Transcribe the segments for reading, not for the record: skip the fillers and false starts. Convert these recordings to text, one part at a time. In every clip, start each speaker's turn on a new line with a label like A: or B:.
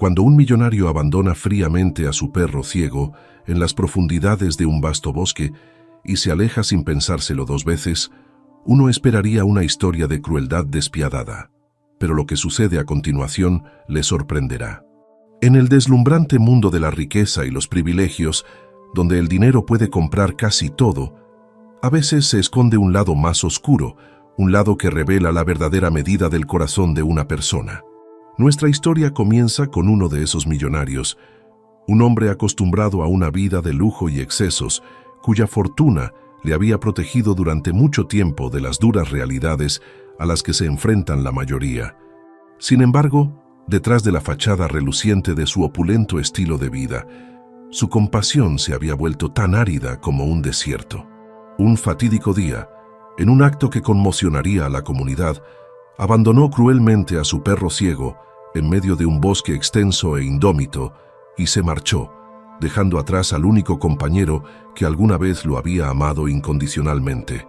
A: Cuando un millonario abandona fríamente a su perro ciego en las profundidades de un vasto bosque y se aleja sin pensárselo dos veces, uno esperaría una historia de crueldad despiadada. Pero lo que sucede a continuación le sorprenderá. En el deslumbrante mundo de la riqueza y los privilegios, donde el dinero puede comprar casi todo, a veces se esconde un lado más oscuro, un lado que revela la verdadera medida del corazón de una persona. Nuestra historia comienza con uno de esos millonarios, un hombre acostumbrado a una vida de lujo y excesos, cuya fortuna le había protegido durante mucho tiempo de las duras realidades a las que se enfrentan la mayoría. Sin embargo, detrás de la fachada reluciente de su opulento estilo de vida, su compasión se había vuelto tan árida como un desierto. Un fatídico día, en un acto que conmocionaría a la comunidad, abandonó cruelmente a su perro ciego en medio de un bosque extenso e indómito y se marchó, dejando atrás al único compañero que alguna vez lo había amado incondicionalmente.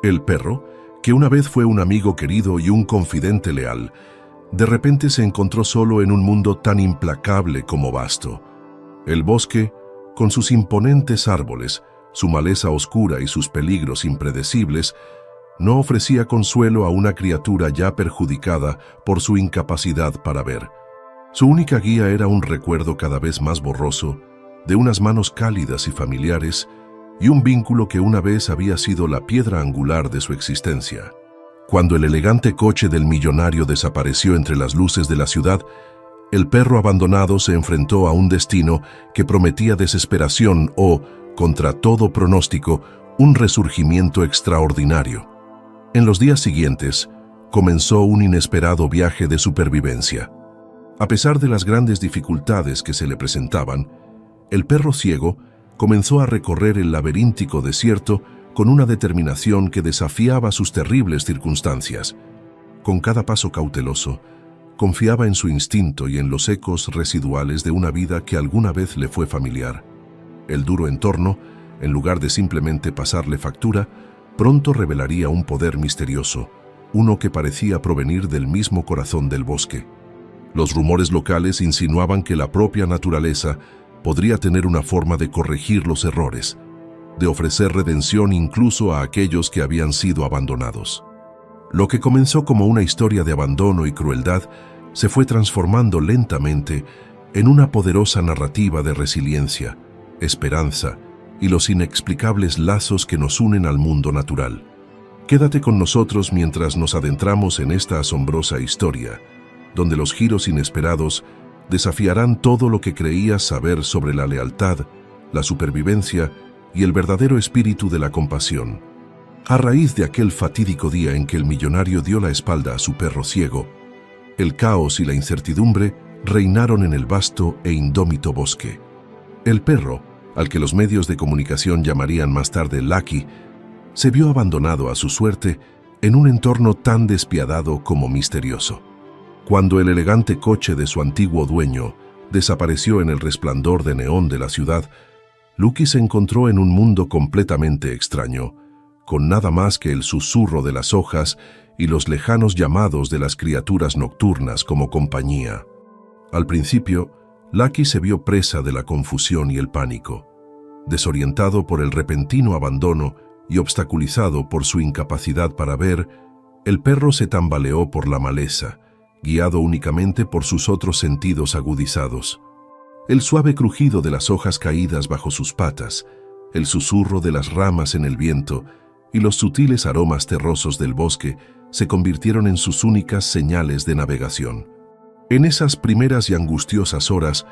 A: El perro, que una vez fue un amigo querido y un confidente leal, de repente se encontró solo en un mundo tan implacable como vasto. El bosque, con sus imponentes árboles, su maleza oscura y sus peligros impredecibles, no ofrecía consuelo a una criatura ya perjudicada por su incapacidad para ver. Su única guía era un recuerdo cada vez más borroso de unas manos cálidas y familiares y un vínculo que una vez había sido la piedra angular de su existencia. Cuando el elegante coche del millonario desapareció entre las luces de la ciudad, el perro abandonado se enfrentó a un destino que prometía desesperación o, contra todo pronóstico, un resurgimiento extraordinario. En los días siguientes, comenzó un inesperado viaje de supervivencia. A pesar de las grandes dificultades que se le presentaban, el perro ciego comenzó a recorrer el laberíntico desierto con una determinación que desafiaba sus terribles circunstancias. Con cada paso cauteloso, confiaba en su instinto y en los ecos residuales de una vida que alguna vez le fue familiar. El duro entorno, en lugar de simplemente pasarle factura, pronto revelaría un poder misterioso, uno que parecía provenir del mismo corazón del bosque. Los rumores locales insinuaban que la propia naturaleza podría tener una forma de corregir los errores, de ofrecer redención incluso a aquellos que habían sido abandonados. Lo que comenzó como una historia de abandono y crueldad se fue transformando lentamente en una poderosa narrativa de resiliencia, esperanza y los inexplicables lazos que nos unen al mundo natural. Quédate con nosotros mientras nos adentramos en esta asombrosa historia, donde los giros inesperados desafiarán todo lo que creías saber sobre la lealtad, la supervivencia y el verdadero espíritu de la compasión. A raíz de aquel fatídico día en que el millonario dio la espalda a su perro ciego, el caos y la incertidumbre reinaron en el vasto e indómito bosque. El perro, al que los medios de comunicación llamarían más tarde Lucky, se vio abandonado a su suerte en un entorno tan despiadado como misterioso. Cuando el elegante coche de su antiguo dueño desapareció en el resplandor de neón de la ciudad, Lucky se encontró en un mundo completamente extraño, con nada más que el susurro de las hojas y los lejanos llamados de las criaturas nocturnas como compañía. Al principio, Lucky se vio presa de la confusión y el pánico. Desorientado por el repentino abandono y obstaculizado por su incapacidad para ver, el perro se tambaleó por la maleza, guiado únicamente por sus otros sentidos agudizados. El suave crujido de las hojas caídas bajo sus patas, el susurro de las ramas en el viento y los sutiles aromas terrosos del bosque se convirtieron en sus únicas señales de navegación. En esas primeras y angustiosas horas,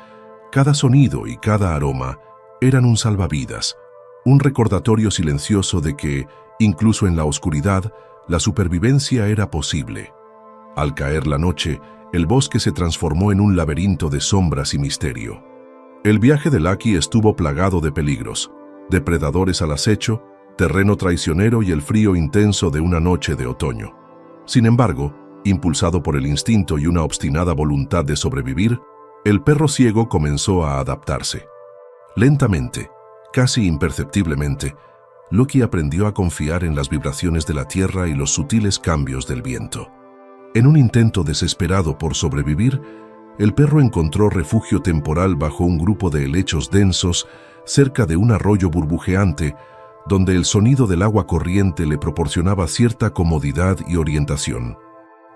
A: cada sonido y cada aroma eran un salvavidas, un recordatorio silencioso de que, incluso en la oscuridad, la supervivencia era posible. Al caer la noche, el bosque se transformó en un laberinto de sombras y misterio. El viaje de Lucky estuvo plagado de peligros, depredadores al acecho, terreno traicionero y el frío intenso de una noche de otoño. Sin embargo, impulsado por el instinto y una obstinada voluntad de sobrevivir, el perro ciego comenzó a adaptarse. Lentamente, casi imperceptiblemente, Lucky aprendió a confiar en las vibraciones de la tierra y los sutiles cambios del viento. En un intento desesperado por sobrevivir, el perro encontró refugio temporal bajo un grupo de helechos densos cerca de un arroyo burbujeante, donde el sonido del agua corriente le proporcionaba cierta comodidad y orientación.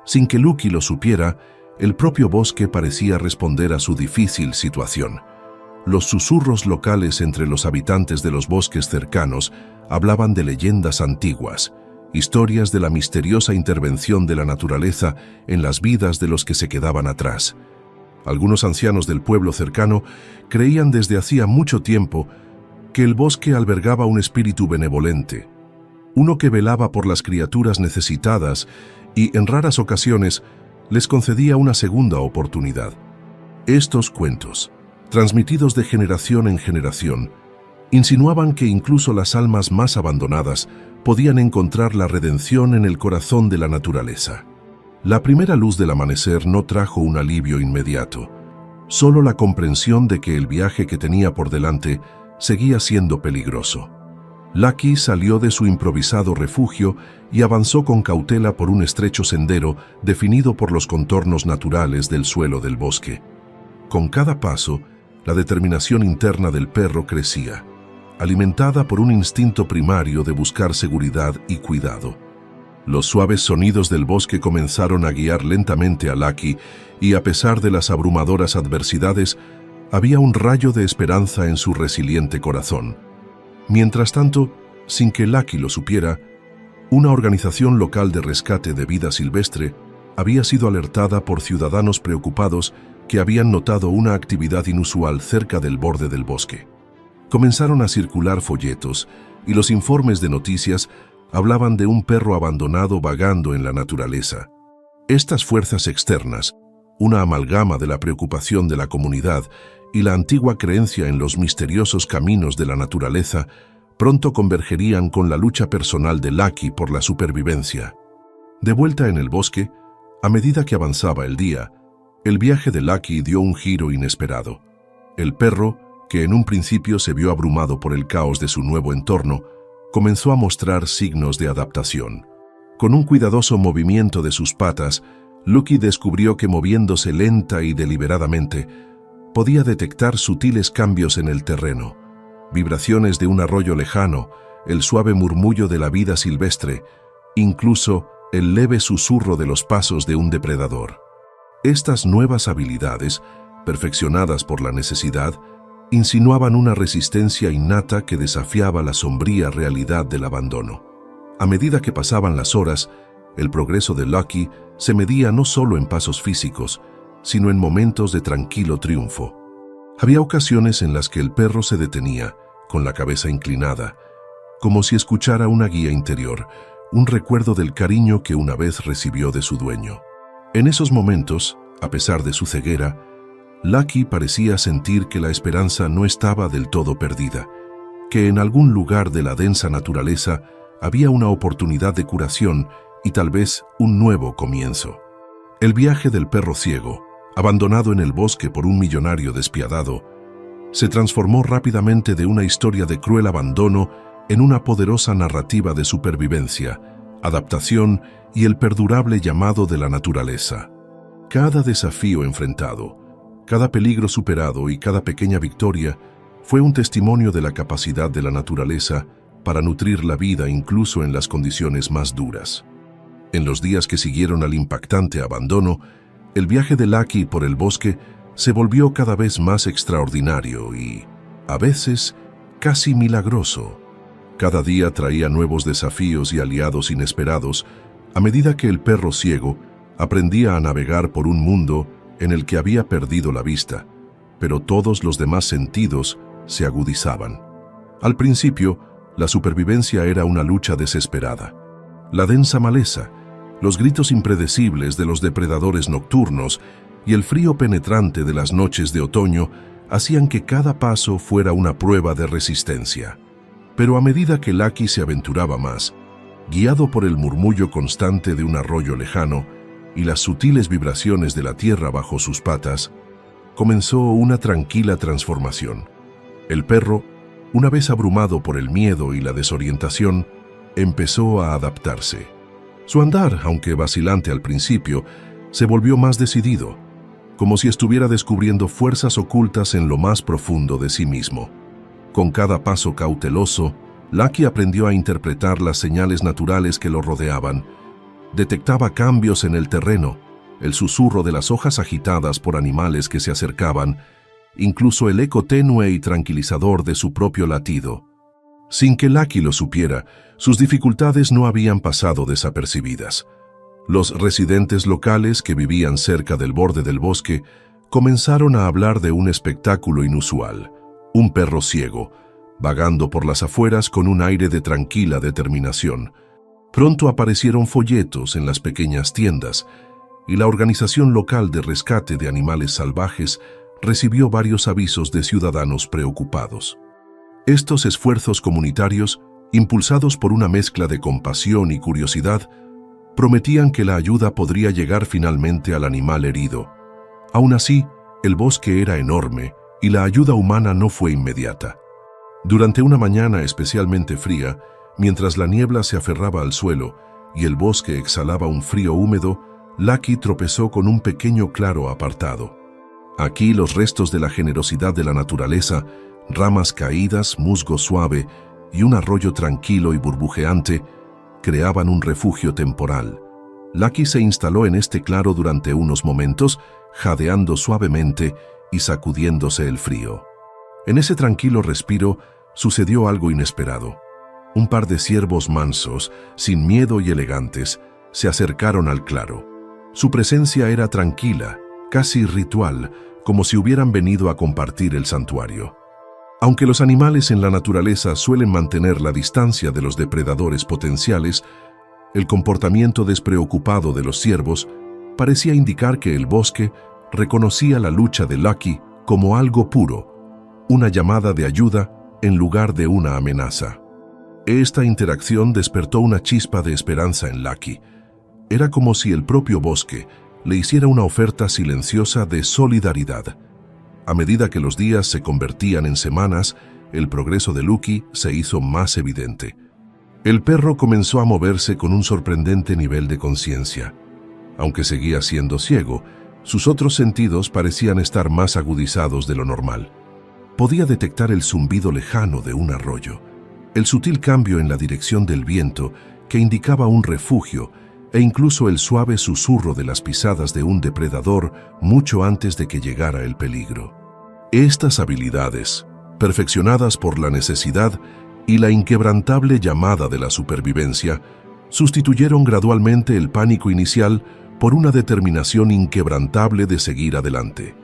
A: Sin que Lucky lo supiera, el propio bosque parecía responder a su difícil situación. Los susurros locales entre los habitantes de los bosques cercanos hablaban de leyendas antiguas, historias de la misteriosa intervención de la naturaleza en las vidas de los que se quedaban atrás. Algunos ancianos del pueblo cercano creían desde hacía mucho tiempo que el bosque albergaba un espíritu benevolente, uno que velaba por las criaturas necesitadas y, en raras ocasiones, les concedía una segunda oportunidad. Estos cuentos, transmitidos de generación en generación, insinuaban que incluso las almas más abandonadas podían encontrar la redención en el corazón de la naturaleza. La primera luz del amanecer no trajo un alivio inmediato, solo la comprensión de que el viaje que tenía por delante seguía siendo peligroso. Lucky salió de su improvisado refugio y avanzó con cautela por un estrecho sendero definido por los contornos naturales del suelo del bosque. Con cada paso, la determinación interna del perro crecía, alimentada por un instinto primario de buscar seguridad y cuidado. Los suaves sonidos del bosque comenzaron a guiar lentamente a Lucky y, a pesar de las abrumadoras adversidades, había un rayo de esperanza en su resiliente corazón. Mientras tanto, sin que Lucky lo supiera, una organización local de rescate de vida silvestre había sido alertada por ciudadanos preocupados que habían notado una actividad inusual cerca del borde del bosque. Comenzaron a circular folletos y los informes de noticias hablaban de un perro abandonado vagando en la naturaleza. Estas fuerzas externas, una amalgama de la preocupación de la comunidad y la antigua creencia en los misteriosos caminos de la naturaleza, pronto convergerían con la lucha personal de Lucky por la supervivencia. De vuelta en el bosque, a medida que avanzaba el día, el viaje de Lucky dio un giro inesperado. El perro, que en un principio se vio abrumado por el caos de su nuevo entorno, comenzó a mostrar signos de adaptación. Con un cuidadoso movimiento de sus patas, Lucky descubrió que, moviéndose lenta y deliberadamente, podía detectar sutiles cambios en el terreno, vibraciones de un arroyo lejano, el suave murmullo de la vida silvestre, incluso el leve susurro de los pasos de un depredador. Estas nuevas habilidades, perfeccionadas por la necesidad, insinuaban una resistencia innata que desafiaba la sombría realidad del abandono. A medida que pasaban las horas, el progreso de Lucky se medía no solo en pasos físicos, sino en momentos de tranquilo triunfo. Había ocasiones en las que el perro se detenía, con la cabeza inclinada, como si escuchara una guía interior, un recuerdo del cariño que una vez recibió de su dueño. En esos momentos, a pesar de su ceguera, Lucky parecía sentir que la esperanza no estaba del todo perdida, que en algún lugar de la densa naturaleza había una oportunidad de curación y tal vez un nuevo comienzo. El viaje del perro ciego, abandonado en el bosque por un millonario despiadado, se transformó rápidamente de una historia de cruel abandono en una poderosa narrativa de supervivencia, adaptación y el perdurable llamado de la naturaleza. Cada desafío enfrentado, cada peligro superado y cada pequeña victoria fue un testimonio de la capacidad de la naturaleza para nutrir la vida incluso en las condiciones más duras. En los días que siguieron al impactante abandono, el viaje de Lucky por el bosque se volvió cada vez más extraordinario y, a veces, casi milagroso. Cada día traía nuevos desafíos y aliados inesperados, a medida que el perro ciego aprendía a navegar por un mundo en el que había perdido la vista, pero todos los demás sentidos se agudizaban. Al principio, la supervivencia era una lucha desesperada. La densa maleza, los gritos impredecibles de los depredadores nocturnos y el frío penetrante de las noches de otoño hacían que cada paso fuera una prueba de resistencia. Pero a medida que Lucky se aventuraba más, guiado por el murmullo constante de un arroyo lejano y las sutiles vibraciones de la tierra bajo sus patas, comenzó una tranquila transformación. El perro, una vez abrumado por el miedo y la desorientación, empezó a adaptarse. Su andar, aunque vacilante al principio, se volvió más decidido. como si estuviera descubriendo fuerzas ocultas en lo más profundo de sí mismo. Con cada paso cauteloso, Lucky aprendió a interpretar las señales naturales que lo rodeaban. Detectaba cambios en el terreno, el susurro de las hojas agitadas por animales que se acercaban, incluso el eco tenue y tranquilizador de su propio latido. Sin que Lucky lo supiera, sus dificultades no habían pasado desapercibidas. Los residentes locales que vivían cerca del borde del bosque comenzaron a hablar de un espectáculo inusual: un perro ciego, vagando por las afueras con un aire de tranquila determinación. Pronto aparecieron folletos en las pequeñas tiendas, y la organización local de rescate de animales salvajes recibió varios avisos de ciudadanos preocupados. Estos esfuerzos comunitarios, impulsados por una mezcla de compasión y curiosidad, prometían que la ayuda podría llegar finalmente al animal herido. Aún así, el bosque era enorme y la ayuda humana no fue inmediata. Durante una mañana especialmente fría, mientras la niebla se aferraba al suelo y el bosque exhalaba un frío húmedo, Lucky tropezó con un pequeño claro apartado. Aquí los restos de la generosidad de la naturaleza, ramas caídas, musgo suave y un arroyo tranquilo y burbujeante, creaban un refugio temporal. Lucky se instaló en este claro durante unos momentos, jadeando suavemente y sacudiéndose el frío. En ese tranquilo respiro sucedió algo inesperado. Un par de ciervos mansos, sin miedo y elegantes, se acercaron al claro. Su presencia era tranquila, casi ritual, como si hubieran venido a compartir el santuario. Aunque los animales en la naturaleza suelen mantener la distancia de los depredadores potenciales, el comportamiento despreocupado de los ciervos parecía indicar que el bosque reconocía la lucha de Lucky como algo puro, una llamada de ayuda en lugar de una amenaza. Esta interacción despertó una chispa de esperanza en Lucky. Era como si el propio bosque le hiciera una oferta silenciosa de solidaridad. A medida que los días se convertían en semanas, el progreso de Lucky se hizo más evidente. El perro comenzó a moverse con un sorprendente nivel de conciencia. Aunque seguía siendo ciego, sus otros sentidos parecían estar más agudizados de lo normal. Podía detectar el zumbido lejano de un arroyo, el sutil cambio en la dirección del viento que indicaba un refugio, e incluso el suave susurro de las pisadas de un depredador mucho antes de que llegara el peligro. Estas habilidades, perfeccionadas por la necesidad y la inquebrantable llamada de la supervivencia, sustituyeron gradualmente el pánico inicial por una determinación inquebrantable de seguir adelante.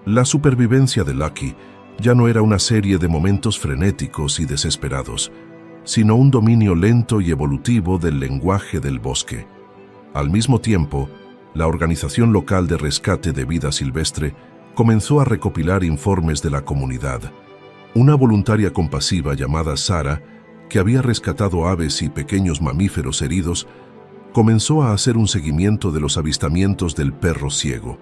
A: La supervivencia de Lucky ya no era una serie de momentos frenéticos y desesperados, sino un dominio lento y evolutivo del lenguaje del bosque. Al mismo tiempo, la organización local de rescate de vida silvestre comenzó a recopilar informes de la comunidad. Una voluntaria compasiva llamada Sara, que había rescatado aves y pequeños mamíferos heridos, comenzó a hacer un seguimiento de los avistamientos del perro ciego.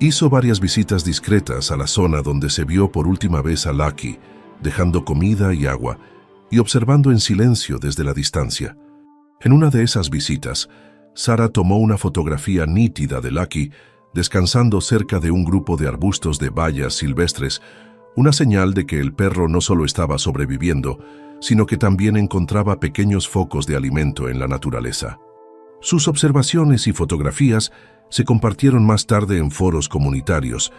A: Hizo varias visitas discretas a la zona donde se vio por última vez a Lucky, dejando comida y agua y observando en silencio desde la distancia. En una de esas visitas, Sara tomó una fotografía nítida de Lucky descansando cerca de un grupo de arbustos de bayas silvestres, una señal de que el perro no solo estaba sobreviviendo, sino que también encontraba pequeños focos de alimento en la naturaleza. Sus observaciones y fotografías se compartieron más tarde en foros comunitarios,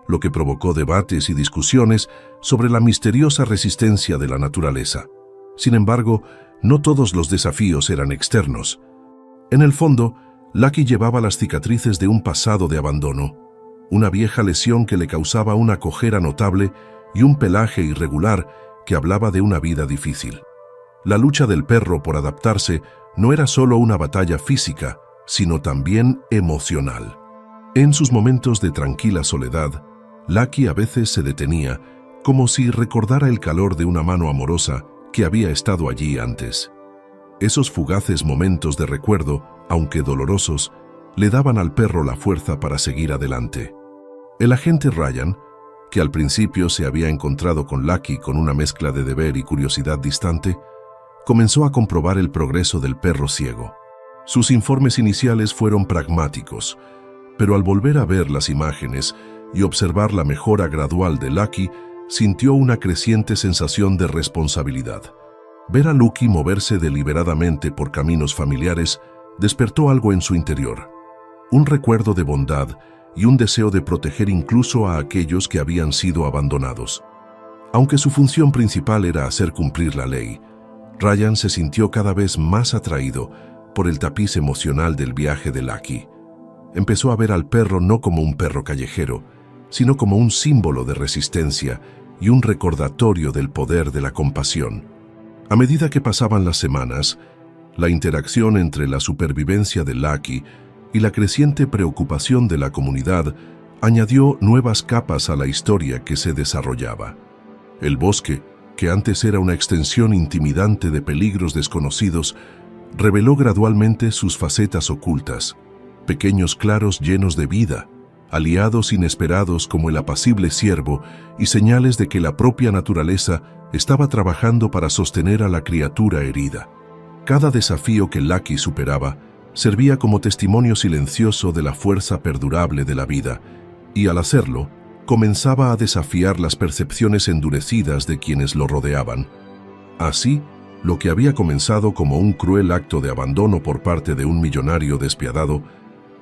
A: lo que provocó debates y discusiones sobre la misteriosa resistencia de la naturaleza. Sin embargo, no todos los desafíos eran externos. En el fondo, Lucky llevaba las cicatrices de un pasado de abandono, una vieja lesión que le causaba una cojera notable y un pelaje irregular que hablaba de una vida difícil. La lucha del perro por adaptarse no era solo una batalla física, sino también emocional. En sus momentos de tranquila soledad, Lucky a veces se detenía, como si recordara el calor de una mano amorosa que había estado allí antes. Esos fugaces momentos de recuerdo, aunque dolorosos, le daban al perro la fuerza para seguir adelante. El agente Ryan, que al principio se había encontrado con Lucky con una mezcla de deber y curiosidad distante, comenzó a comprobar el progreso del perro ciego. Sus informes iniciales fueron pragmáticos. Pero al volver a ver las imágenes y observar la mejora gradual de Lucky, sintió una creciente sensación de responsabilidad. Ver a Lucky moverse deliberadamente por caminos familiares despertó algo en su interior, un recuerdo de bondad y un deseo de proteger incluso a aquellos que habían sido abandonados. Aunque su función principal era hacer cumplir la ley, Ryan se sintió cada vez más atraído por el tapiz emocional del viaje de Lucky. Empezó a ver al perro no como un perro callejero, sino como un símbolo de resistencia y un recordatorio del poder de la compasión. A medida que pasaban las semanas, la interacción entre la supervivencia de Lucky y la creciente preocupación de la comunidad añadió nuevas capas a la historia que se desarrollaba. El bosque, que antes era una extensión intimidante de peligros desconocidos, reveló gradualmente sus facetas ocultas, pequeños claros llenos de vida, aliados inesperados como el apacible ciervo y señales de que la propia naturaleza estaba trabajando para sostener a la criatura herida. Cada desafío que Lucky superaba servía como testimonio silencioso de la fuerza perdurable de la vida, y al hacerlo, comenzaba a desafiar las percepciones endurecidas de quienes lo rodeaban. Así, lo que había comenzado como un cruel acto de abandono por parte de un millonario despiadado,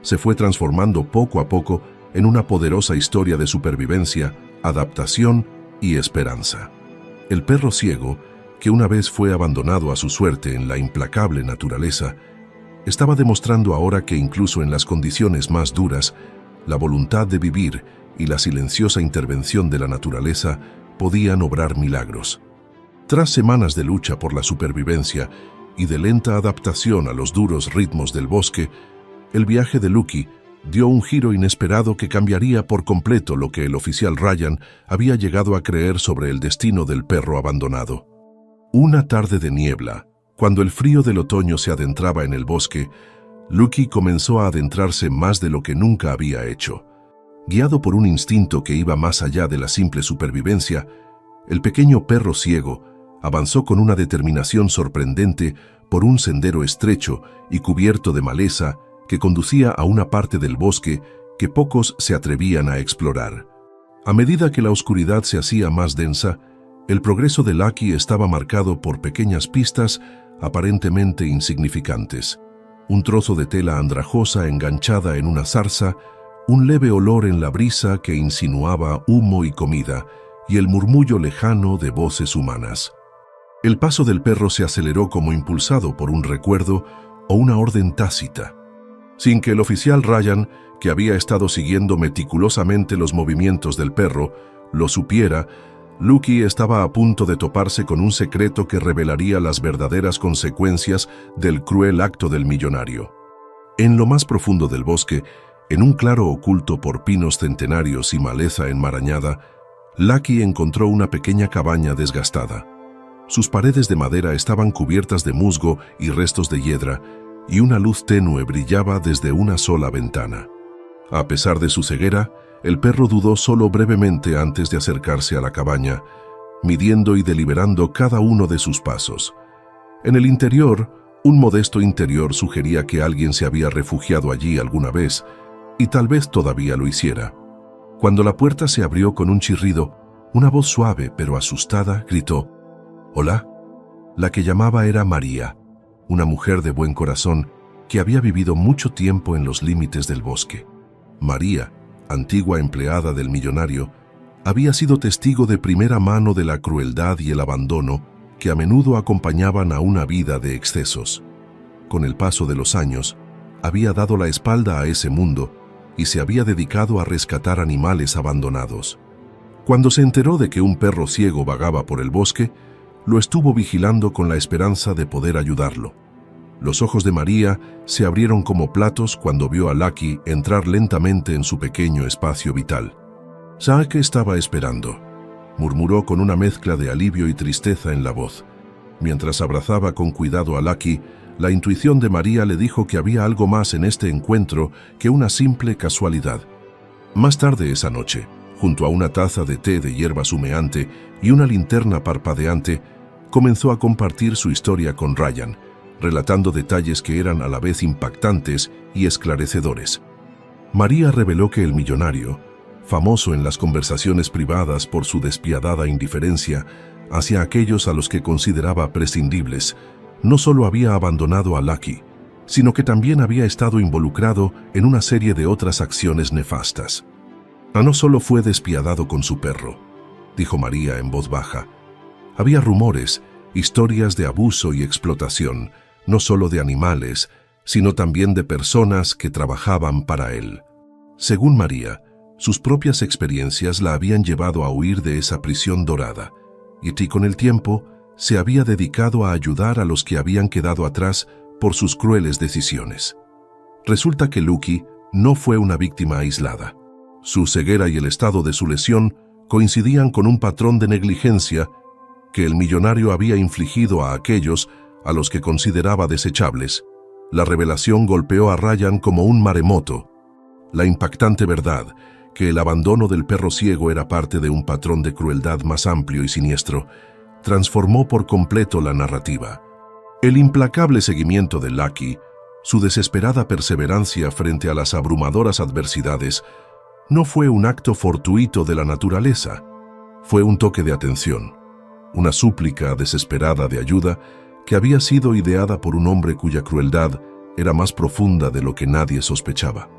A: se fue transformando poco a poco en una poderosa historia de supervivencia, adaptación y esperanza. El perro ciego, que una vez fue abandonado a su suerte en la implacable naturaleza, estaba demostrando ahora que incluso en las condiciones más duras, la voluntad de vivir y la silenciosa intervención de la naturaleza podían obrar milagros. Tras semanas de lucha por la supervivencia y de lenta adaptación a los duros ritmos del bosque, el viaje de Lucky dio un giro inesperado que cambiaría por completo lo que el oficial Ryan había llegado a creer sobre el destino del perro abandonado. Una tarde de niebla, cuando el frío del otoño se adentraba en el bosque, Lucky comenzó a adentrarse más de lo que nunca había hecho. Guiado por un instinto que iba más allá de la simple supervivencia, el pequeño perro ciego avanzó con una determinación sorprendente por un sendero estrecho y cubierto de maleza que conducía a una parte del bosque que pocos se atrevían a explorar. A medida que la oscuridad se hacía más densa, el progreso de Lucky estaba marcado por pequeñas pistas aparentemente insignificantes. Un trozo de tela andrajosa enganchada en una zarza, un leve olor en la brisa que insinuaba humo y comida, y el murmullo lejano de voces humanas. El paso del perro se aceleró como impulsado por un recuerdo o una orden tácita. Sin que el oficial Ryan, que había estado siguiendo meticulosamente los movimientos del perro, lo supiera, Lucky estaba a punto de toparse con un secreto que revelaría las verdaderas consecuencias del cruel acto del millonario. En lo más profundo del bosque, en un claro oculto por pinos centenarios y maleza enmarañada, Lucky encontró una pequeña cabaña desgastada. Sus paredes de madera estaban cubiertas de musgo y restos de hiedra, y una luz tenue brillaba desde una sola ventana. A pesar de su ceguera, el perro dudó solo brevemente antes de acercarse a la cabaña, midiendo y deliberando cada uno de sus pasos. En el interior, un modesto interior sugería que alguien se había refugiado allí alguna vez, y tal vez todavía lo hiciera. Cuando la puerta se abrió con un chirrido, una voz suave pero asustada gritó: «¡Hola!». La que llamaba era María, una mujer de buen corazón que había vivido mucho tiempo en los límites del bosque. María, antigua empleada del millonario, había sido testigo de primera mano de la crueldad y el abandono que a menudo acompañaban a una vida de excesos. Con el paso de los años, había dado la espalda a ese mundo y se había dedicado a rescatar animales abandonados. Cuando se enteró de que un perro ciego vagaba por el bosque, lo estuvo vigilando con la esperanza de poder ayudarlo. Los ojos de María se abrieron como platos cuando vio a Lucky entrar lentamente en su pequeño espacio vital. «¿Sabe qué estaba esperando?», murmuró con una mezcla de alivio y tristeza en la voz. Mientras abrazaba con cuidado a Lucky, la intuición de María le dijo que había algo más en este encuentro que una simple casualidad. Más tarde esa noche, junto a una taza de té de hierbas humeante y una linterna parpadeante, comenzó a compartir su historia con Ryan, relatando detalles que eran a la vez impactantes y esclarecedores. María reveló que el millonario, famoso en las conversaciones privadas por su despiadada indiferencia hacia aquellos a los que consideraba prescindibles, no solo había abandonado a Lucky, sino que también había estado involucrado en una serie de otras acciones nefastas. No solo fue despiadado con su perro, dijo María en voz baja. Había rumores, historias de abuso y explotación, no solo de animales, sino también de personas que trabajaban para él. Según María, sus propias experiencias la habían llevado a huir de esa prisión dorada, y con el tiempo se había dedicado a ayudar a los que habían quedado atrás por sus crueles decisiones. Resulta que Lucky no fue una víctima aislada. Su ceguera y el estado de su lesión coincidían con un patrón de negligencia que el millonario había infligido a aquellos a los que consideraba desechables. La revelación golpeó a Ryan como un maremoto. La impactante verdad que el abandono del perro ciego era parte de un patrón de crueldad más amplio y siniestro transformó por completo la narrativa. El implacable seguimiento de Lucky, su desesperada perseverancia frente a las abrumadoras adversidades, no fue un acto fortuito de la naturaleza. Fue un toque de atención, una súplica desesperada de ayuda que había sido ideada por un hombre cuya crueldad era más profunda de lo que nadie sospechaba.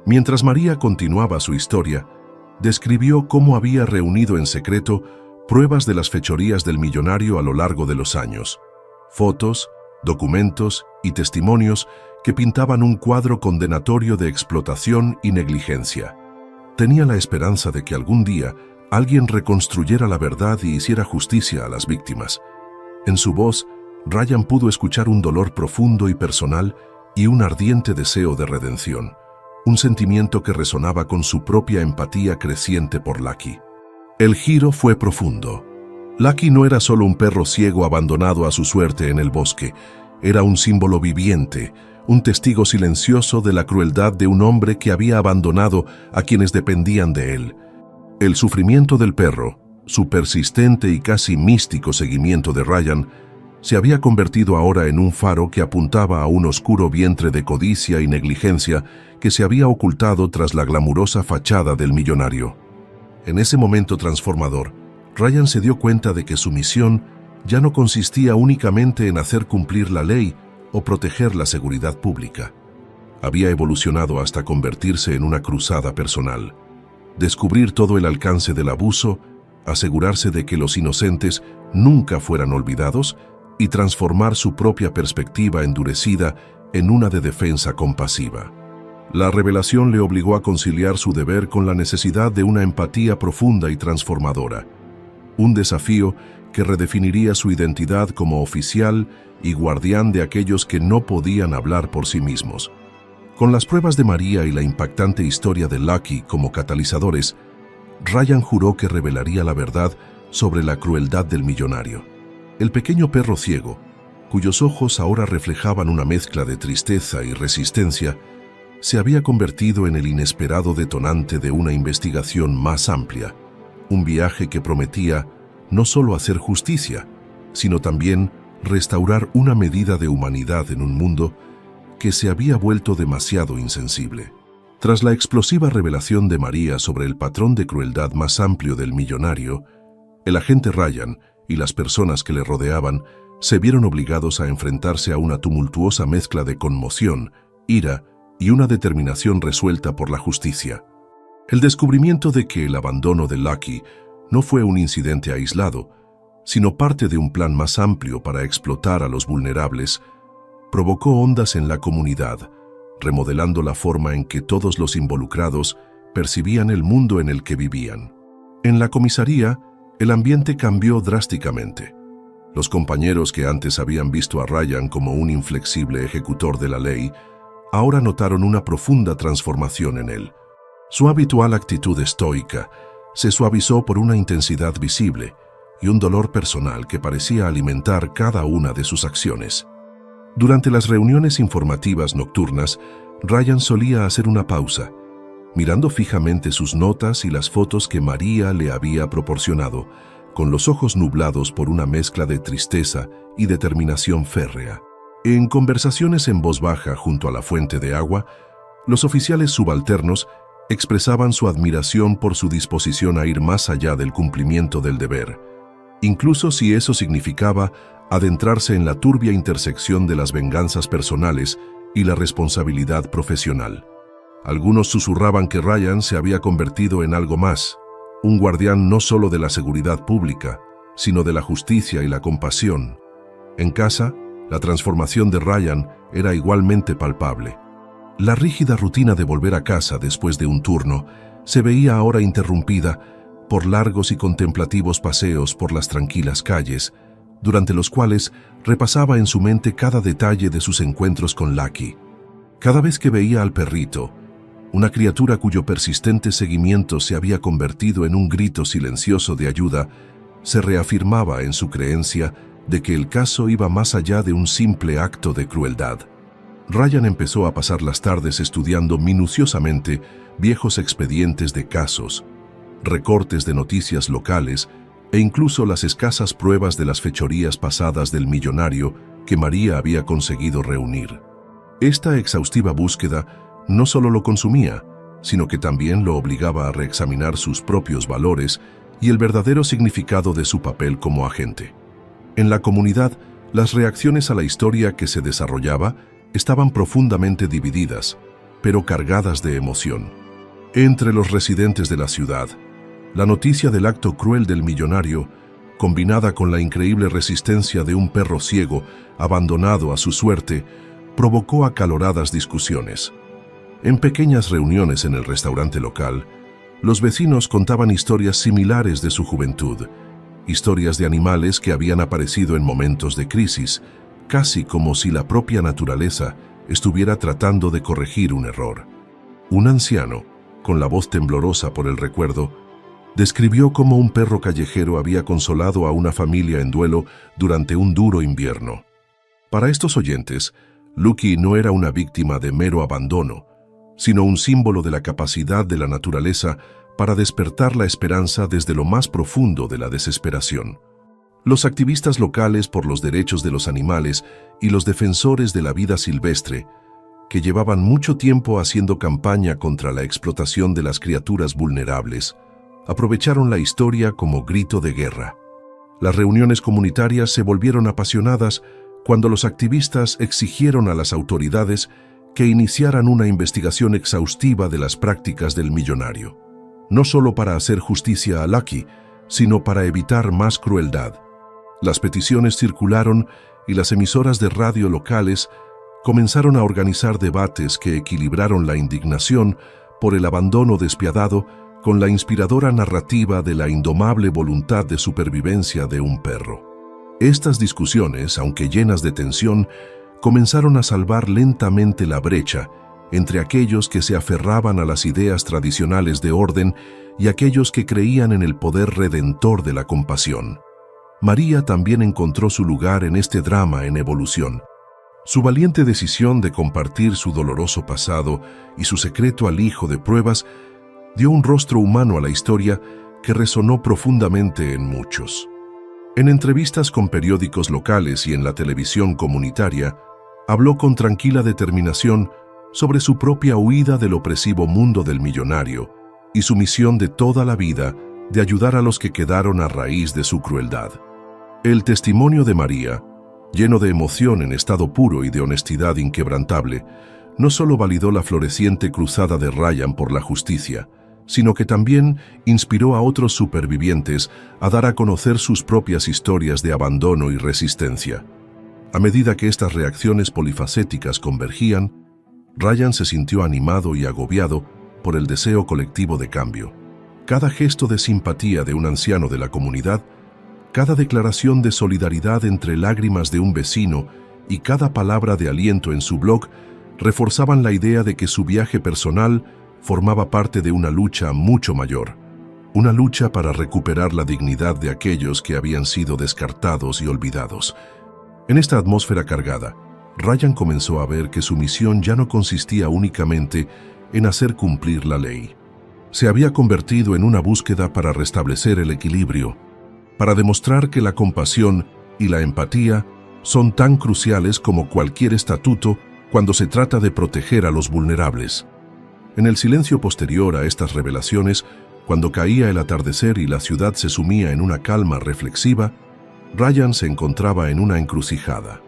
A: Mientras María continuaba su historia, describió cómo había reunido en secreto pruebas de las fechorías del millonario a lo largo de los años, fotos, documentos y testimonios que pintaban un cuadro condenatorio de explotación y negligencia. Tenía la esperanza de que algún día alguien reconstruyera la verdad y hiciera justicia a las víctimas. En su voz, Ryan pudo escuchar un dolor profundo y personal y un ardiente deseo de redención, un sentimiento que resonaba con su propia empatía creciente por Lucky. El giro fue profundo. Lucky no era solo un perro ciego abandonado a su suerte en el bosque, era un símbolo viviente, un testigo silencioso de la crueldad de un hombre que había abandonado a quienes dependían de él. El sufrimiento del perro, su persistente y casi místico seguimiento de Ryan, se había convertido ahora en un faro que apuntaba a un oscuro vientre de codicia y negligencia que se había ocultado tras la glamurosa fachada del millonario. En ese momento transformador, Ryan se dio cuenta de que su misión ya no consistía únicamente en hacer cumplir la ley o proteger la seguridad pública. Había evolucionado hasta convertirse en una cruzada personal. Descubrir todo el alcance del abuso, asegurarse de que los inocentes nunca fueran olvidados y transformar su propia perspectiva endurecida en una de defensa compasiva. La revelación le obligó a conciliar su deber con la necesidad de una empatía profunda y transformadora, un desafío que redefiniría su identidad como oficial y guardián de aquellos que no podían hablar por sí mismos. Con las pruebas de María y la impactante historia de Lucky como catalizadores, Ryan juró que revelaría la verdad sobre la crueldad del millonario. El pequeño perro ciego, cuyos ojos ahora reflejaban una mezcla de tristeza y resistencia, se había convertido en el inesperado detonante de una investigación más amplia, un viaje que prometía no solo hacer justicia, sino también restaurar una medida de humanidad en un mundo que se había vuelto demasiado insensible. Tras la explosiva revelación de María sobre el patrón de crueldad más amplio del millonario, el agente Ryan y las personas que le rodeaban se vieron obligados a enfrentarse a una tumultuosa mezcla de conmoción, ira y una determinación resuelta por la justicia. El descubrimiento de que el abandono de Lucky no fue un incidente aislado, sino parte de un plan más amplio para explotar a los vulnerables, provocó ondas en la comunidad, remodelando la forma en que todos los involucrados percibían el mundo en el que vivían. En la comisaría, el ambiente cambió drásticamente. Los compañeros que antes habían visto a Ryan como un inflexible ejecutor de la ley, ahora notaron una profunda transformación en él. Su habitual actitud estoica se suavizó por una intensidad visible y un dolor personal que parecía alimentar cada una de sus acciones. Durante las reuniones informativas nocturnas, Ryan solía hacer una pausa, mirando fijamente sus notas y las fotos que María le había proporcionado, con los ojos nublados por una mezcla de tristeza y determinación férrea. En conversaciones en voz baja junto a la fuente de agua, Los oficiales subalternos expresaban su admiración por su disposición a ir más allá del cumplimiento del deber, incluso si eso significaba adentrarse en la turbia intersección de las venganzas personales y la responsabilidad profesional. Algunos susurraban que Ryan se había convertido en algo más, un guardián no solo de la seguridad pública, sino de la justicia y la compasión. En casa, la transformación de Ryan era igualmente palpable. La rígida rutina de volver a casa después de un turno se veía ahora interrumpida por largos y contemplativos paseos por las tranquilas calles, durante los cuales repasaba en su mente cada detalle de sus encuentros con Lucky. Cada vez que veía al perrito, una criatura cuyo persistente seguimiento se había convertido en un grito silencioso de ayuda, se reafirmaba en su creencia de que el caso iba más allá de un simple acto de crueldad. Ryan empezó a pasar las tardes estudiando minuciosamente viejos expedientes de casos, recortes de noticias locales e incluso las escasas pruebas de las fechorías pasadas del millonario que María había conseguido reunir. Esta exhaustiva búsqueda no solo lo consumía, sino que también lo obligaba a reexaminar sus propios valores y el verdadero significado de su papel como agente. En la comunidad, las reacciones a la historia que se desarrollaba estaban profundamente divididas, pero cargadas de emoción. Entre los residentes de la ciudad, la noticia del acto cruel del millonario, combinada con la increíble resistencia de un perro ciego abandonado a su suerte, provocó acaloradas discusiones. En pequeñas reuniones en el restaurante local, los vecinos contaban historias similares de su juventud, historias de animales que habían aparecido en momentos de crisis, casi como si la propia naturaleza estuviera tratando de corregir un error. Un anciano, con la voz temblorosa por el recuerdo, describió cómo un perro callejero había consolado a una familia en duelo durante un duro invierno. Para estos oyentes, Lucky no era una víctima de mero abandono, sino un símbolo de la capacidad de la naturaleza para despertar la esperanza desde lo más profundo de la desesperación. Los activistas locales por los derechos de los animales y los defensores de la vida silvestre, que llevaban mucho tiempo haciendo campaña contra la explotación de las criaturas vulnerables, aprovecharon la historia como grito de guerra. Las reuniones comunitarias se volvieron apasionadas cuando los activistas exigieron a las autoridades que iniciaran una investigación exhaustiva de las prácticas del millonario, no solo para hacer justicia a Lucky, sino para evitar más crueldad. Las peticiones circularon y las emisoras de radio locales comenzaron a organizar debates que equilibraron la indignación por el abandono despiadado con la inspiradora narrativa de la indomable voluntad de supervivencia de un perro. Estas discusiones, aunque llenas de tensión, comenzaron a salvar lentamente la brecha entre aquellos que se aferraban a las ideas tradicionales de orden y aquellos que creían en el poder redentor de la compasión. María también encontró su lugar en este drama en evolución. Su valiente decisión de compartir su doloroso pasado y su secreto al hijo de pruebas dio un rostro humano a la historia que resonó profundamente en muchos. En entrevistas con periódicos locales y en la televisión comunitaria, habló con tranquila determinación sobre su propia huida del opresivo mundo del millonario y su misión de toda la vida de ayudar a los que quedaron a raíz de su crueldad. El testimonio de María, lleno de emoción en estado puro y de honestidad inquebrantable, no solo validó la floreciente cruzada de Ryan por la justicia, sino que también inspiró a otros supervivientes a dar a conocer sus propias historias de abandono y resistencia. A medida que estas reacciones polifacéticas convergían, Ryan se sintió animado y agobiado por el deseo colectivo de cambio. Cada gesto de simpatía de un anciano de la comunidad, cada declaración de solidaridad entre lágrimas de un vecino y cada palabra de aliento en su blog reforzaban la idea de que su viaje personal formaba parte de una lucha mucho mayor, una lucha para recuperar la dignidad de aquellos que habían sido descartados y olvidados. En esta atmósfera cargada, Ryan comenzó a ver que su misión ya no consistía únicamente en hacer cumplir la ley. Se había convertido en una búsqueda para restablecer el equilibrio, para demostrar que la compasión y la empatía son tan cruciales como cualquier estatuto cuando se trata de proteger a los vulnerables. En el silencio posterior a estas revelaciones, cuando caía el atardecer y la ciudad se sumía en una calma reflexiva, Ryan se encontraba en una encrucijada.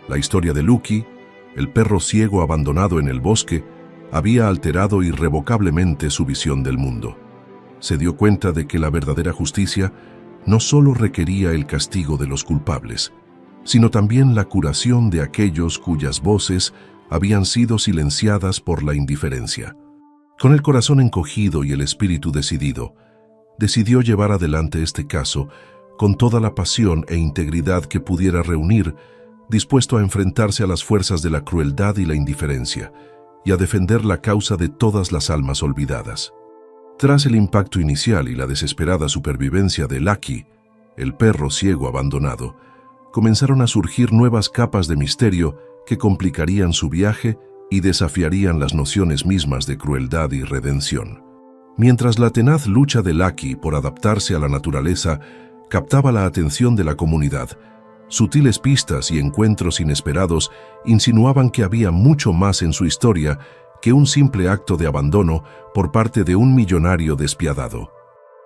A: La historia de Lucky, el perro ciego abandonado en el bosque, había alterado irrevocablemente su visión del mundo. Se dio cuenta de que la verdadera justicia no solo requería el castigo de los culpables, sino también la curación de aquellos cuyas voces habían sido silenciadas por la indiferencia. Con el corazón encogido y el espíritu decidido, decidió llevar adelante este caso con toda la pasión e integridad que pudiera reunir, dispuesto a enfrentarse a las fuerzas de la crueldad y la indiferencia, y a defender la causa de todas las almas olvidadas. Tras el impacto inicial y la desesperada supervivencia de Lucky, el perro ciego abandonado, comenzaron a surgir nuevas capas de misterio que complicarían su viaje y desafiarían las nociones mismas de crueldad y redención. Mientras la tenaz lucha de Lucky por adaptarse a la naturaleza captaba la atención de la comunidad, sutiles pistas y encuentros inesperados insinuaban que había mucho más en su historia que un simple acto de abandono por parte de un millonario despiadado.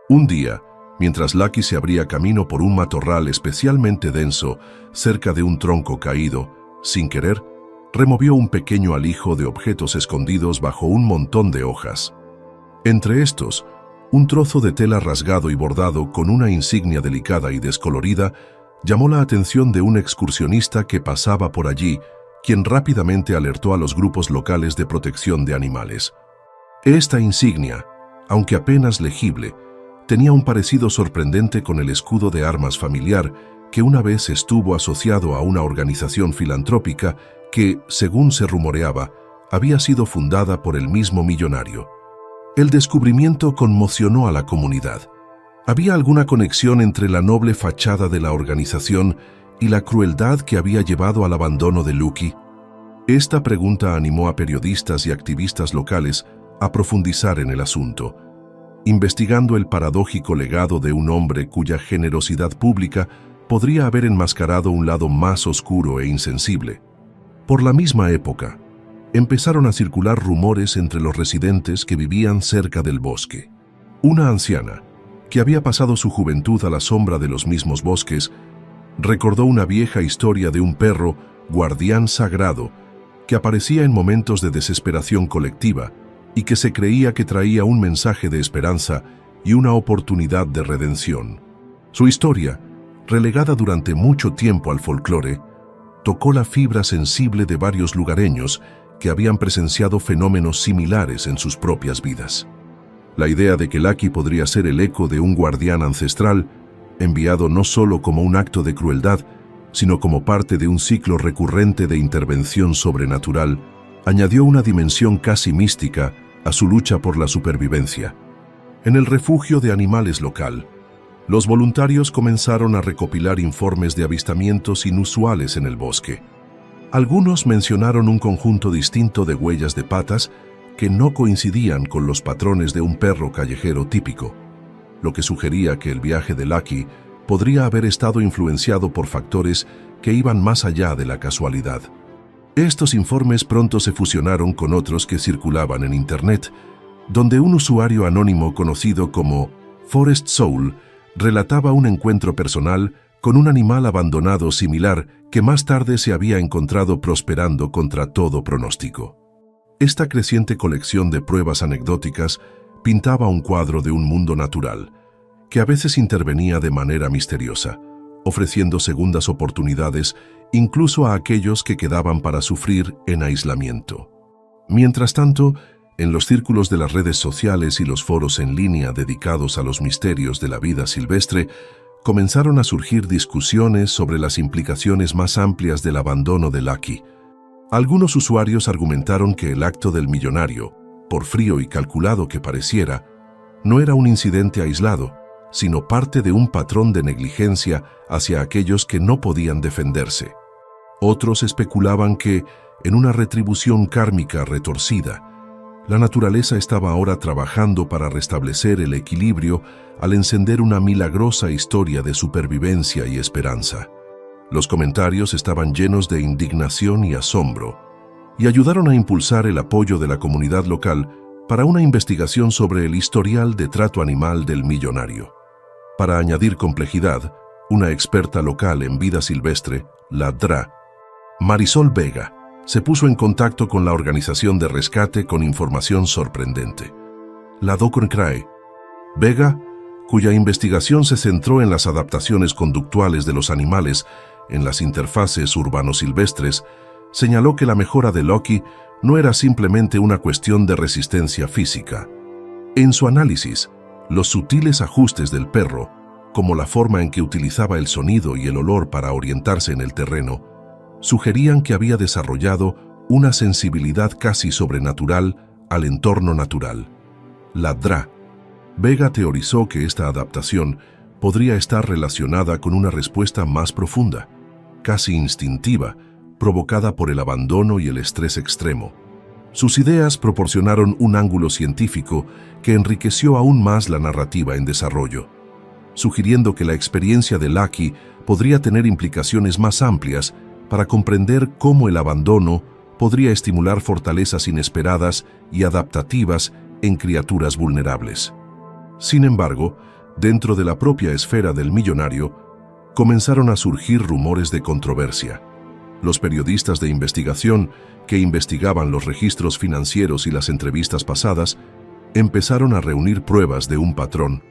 A: Un día, mientras Lucky se abría camino por un matorral especialmente denso cerca de un tronco caído, sin querer, removió un pequeño alijo de objetos escondidos bajo un montón de hojas. Entre estos, un trozo de tela rasgado y bordado con una insignia delicada y descolorida llamó la atención de un excursionista que pasaba por allí, quien rápidamente alertó a los grupos locales de protección de animales. Esta insignia, aunque apenas legible, tenía un parecido sorprendente con el escudo de armas familiar que una vez estuvo asociado a una organización filantrópica que, según se rumoreaba, había sido fundada por el mismo millonario. El descubrimiento conmocionó a la comunidad. ¿Había alguna conexión entre la noble fachada de la organización y la crueldad que había llevado al abandono de Lucky? Esta pregunta animó a periodistas y activistas locales a profundizar en el asunto, investigando el paradójico legado de un hombre cuya generosidad pública podría haber enmascarado un lado más oscuro e insensible. Por la misma época, empezaron a circular rumores entre los residentes que vivían cerca del bosque. Una anciana, que había pasado su juventud a la sombra de los mismos bosques, recordó una vieja historia de un perro, guardián sagrado, que aparecía en momentos de desesperación colectiva y que se creía que traía un mensaje de esperanza y una oportunidad de redención. Su historia, relegada durante mucho tiempo al folclore, tocó la fibra sensible de varios lugareños que habían presenciado fenómenos similares en sus propias vidas. La idea de que Lucky podría ser el eco de un guardián ancestral, enviado no solo como un acto de crueldad, sino como parte de un ciclo recurrente de intervención sobrenatural, añadió una dimensión casi mística a su lucha por la supervivencia. En el refugio de animales local, los voluntarios comenzaron a recopilar informes de avistamientos inusuales en el bosque. Algunos mencionaron un conjunto distinto de huellas de patas que no coincidían con los patrones de un perro callejero típico, lo que sugería que el viaje de Lucky podría haber estado influenciado por factores que iban más allá de la casualidad. Estos informes pronto se fusionaron con otros que circulaban en Internet, donde un usuario anónimo conocido como Forest Soul relataba un encuentro personal con un animal abandonado similar que más tarde se había encontrado prosperando contra todo pronóstico. Esta creciente colección de pruebas anecdóticas pintaba un cuadro de un mundo natural, que a veces intervenía de manera misteriosa, ofreciendo segundas oportunidades incluso a aquellos que quedaban para sufrir en aislamiento. Mientras tanto, en los círculos de las redes sociales y los foros en línea dedicados a los misterios de la vida silvestre, comenzaron a surgir discusiones sobre las implicaciones más amplias del abandono de Lucky. Algunos usuarios argumentaron que el acto del millonario, por frío y calculado que pareciera, no era un incidente aislado, sino parte de un patrón de negligencia hacia aquellos que no podían defenderse. Otros especulaban que, en una retribución kármica retorcida, la naturaleza estaba ahora trabajando para restablecer el equilibrio al encender una milagrosa historia de supervivencia y esperanza. Los comentarios estaban llenos de indignación y asombro, y ayudaron a impulsar el apoyo de la comunidad local para una investigación sobre el historial de trato animal del millonario. Para añadir complejidad, una experta local en vida silvestre, la DRA, Marisol Vega, se puso en contacto con la organización de rescate con información sorprendente. La Docncrae Vega, cuya investigación se centró en las adaptaciones conductuales de los animales en las interfaces urbano-silvestres, señaló que la mejora de Lucky no era simplemente una cuestión de resistencia física. En su análisis, los sutiles ajustes del perro, como la forma en que utilizaba el sonido y el olor para orientarse en el terreno, sugerían que había desarrollado una sensibilidad casi sobrenatural al entorno natural. La DRA. Vega teorizó que esta adaptación podría estar relacionada con una respuesta más profunda, casi instintiva, provocada por el abandono y el estrés extremo. Sus ideas proporcionaron un ángulo científico que enriqueció aún más la narrativa en desarrollo, sugiriendo que la experiencia de Lucky podría tener implicaciones más amplias para comprender cómo el abandono podría estimular fortalezas inesperadas y adaptativas en criaturas vulnerables. Sin embargo, dentro de la propia esfera del millonario, comenzaron a surgir rumores de controversia. Los periodistas de investigación, que investigaban los registros financieros y las entrevistas pasadas, empezaron a reunir pruebas de un patrón.